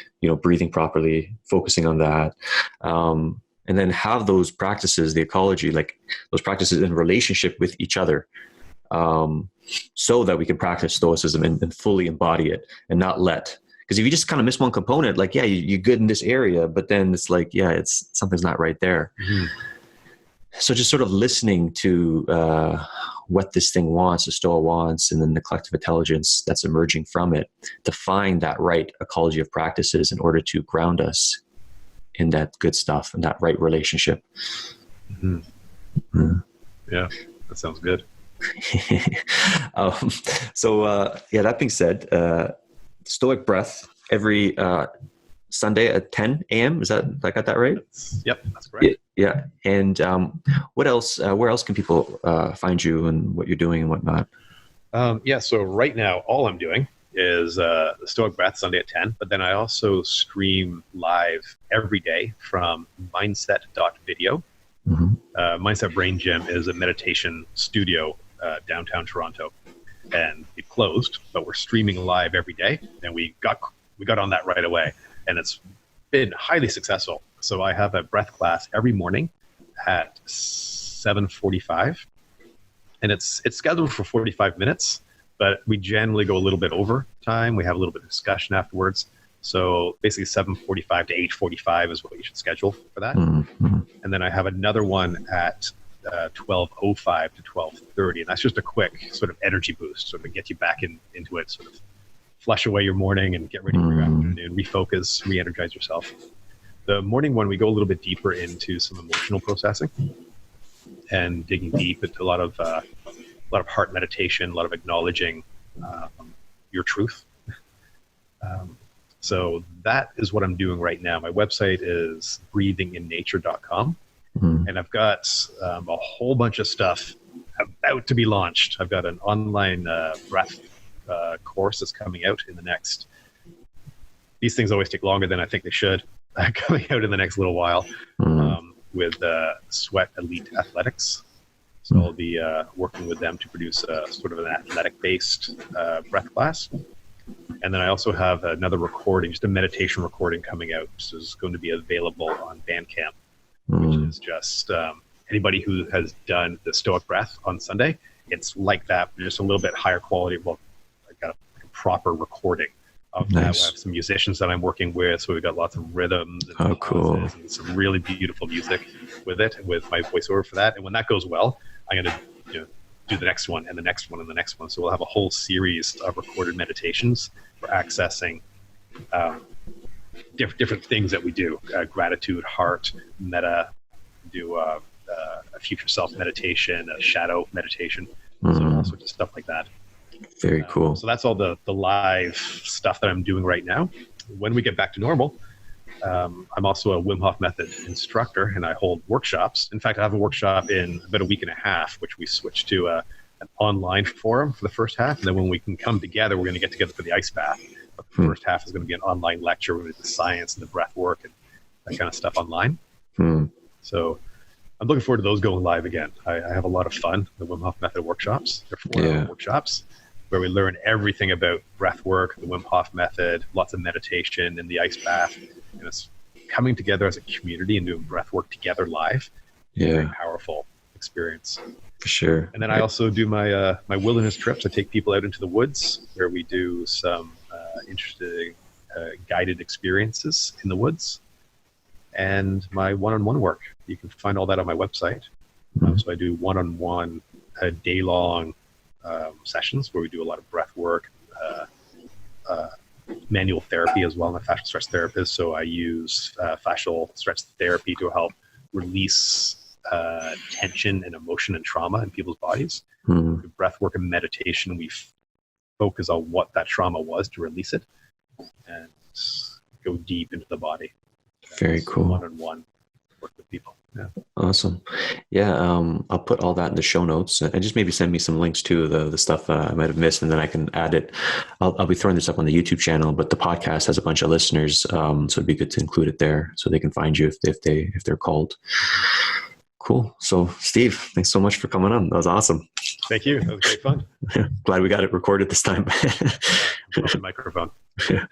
breathing properly, focusing on that, and then have those practices, the ecology, like those practices in relationship with each other. So that we can practice Stoicism and fully embody it and not because if you just kind of miss one component, like, yeah, you're good in this area, but then it's like, yeah, it's something's not right there. Mm-hmm. So just sort of listening to what this thing wants, the Stoa wants, and then the collective intelligence that's emerging from it, to find that right ecology of practices in order to ground us in that good stuff and that right relationship. Mm-hmm. Mm-hmm. Yeah, that sounds good. That being said, Stoic breath every Sunday at 10 a.m. Is that, I got that right? Yep, that's correct. Yeah. And what else? Where else can people find you and what you're doing and whatnot? So right now, all I'm doing is the Stoic breath Sunday at 10. But then I also stream live every day from mindset.video. Mm-hmm. Mindset Brain Gym is a meditation studio downtown Toronto, and it closed, but we're streaming live every day, and we got on that right away, and it's been highly successful. So I have a breath class every morning at 7:45, and it's scheduled for 45 minutes, but we generally go a little bit over time. We have a little bit of discussion afterwards. So basically 7:45 to 8:45 is what you should schedule for that. Mm-hmm. And then I have another one at 12:05 to 12:30, and that's just a quick sort of energy boost, sort of get you back into it, sort of flush away your morning and get ready for your afternoon, refocus, re-energize yourself. The morning one, we go a little bit deeper into some emotional processing and digging deep into a lot of heart meditation, a lot of acknowledging your truth. So that is what I'm doing right now. My website is breathinginnature.com. Mm-hmm. And I've got a whole bunch of stuff about to be launched. I've got an online breath course that's coming out in the next... These things always take longer than I think they should. Coming out in the next little while with Sweat Elite Athletics. So I'll be working with them to produce sort of an athletic-based breath class. And then I also have another recording, just a meditation recording coming out. So it's going to be available on Bandcamp, which is just anybody who has done the Stoic breath on Sunday, it's like that, but just a little bit higher quality. Well, I got a proper recording of that. We have some musicians that I'm working with, so we've got lots of rhythms and cool. and some really beautiful music with it, with my voiceover for that. And when that goes well, I'm going to do the next one and the next one and the next one. So we'll have a whole series of recorded meditations for accessing different things that we do: gratitude, heart, metta, do a future self meditation, a shadow meditation, so all sorts of stuff like that. Very cool. So that's all the live stuff that I'm doing right now. When we get back to normal, I'm also a Wim Hof Method instructor, and I hold workshops. In fact, I have a workshop in about a week and a half, which we switched to an online forum for the first half. And then when we can come together, we're going to get together for the ice bath. But the first half is going to be an online lecture with the science and the breath work and that kind of stuff online. So I'm looking forward to those going live again. I have a lot of fun. The Wim Hof Method workshops. They're 4-hour workshops where we learn everything about breath work, the Wim Hof Method, lots of meditation in the ice bath. And it's coming together as a community and doing breath work together live. Very powerful experience. For sure. And then I also do my wilderness trips. I take people out into the woods where we do some interesting guided experiences in the woods. And my one-on-one work. You can find all that on my website. So I do one-on-one, day-long sessions where we do a lot of breath work, manual therapy as well. I'm a fascial stretch therapist, so I use fascial stretch therapy to help release tension and emotion and trauma in people's bodies. Through breath work and meditation, we focus on what that trauma was to release it and go deep into the body. Very cool. One-on-one work with people. Yeah. Awesome. Yeah. I'll put all that in the show notes, and just maybe send me some links to the stuff I might have missed, and then I can add it. I'll be throwing this up on the YouTube channel, but the podcast has a bunch of listeners. So it'd be good to include it there so they can find you if they're called. Cool. So Steve, thanks so much for coming on. That was awesome. Thank you. That was great fun. Glad we got it recorded this time. The microphone. Yeah.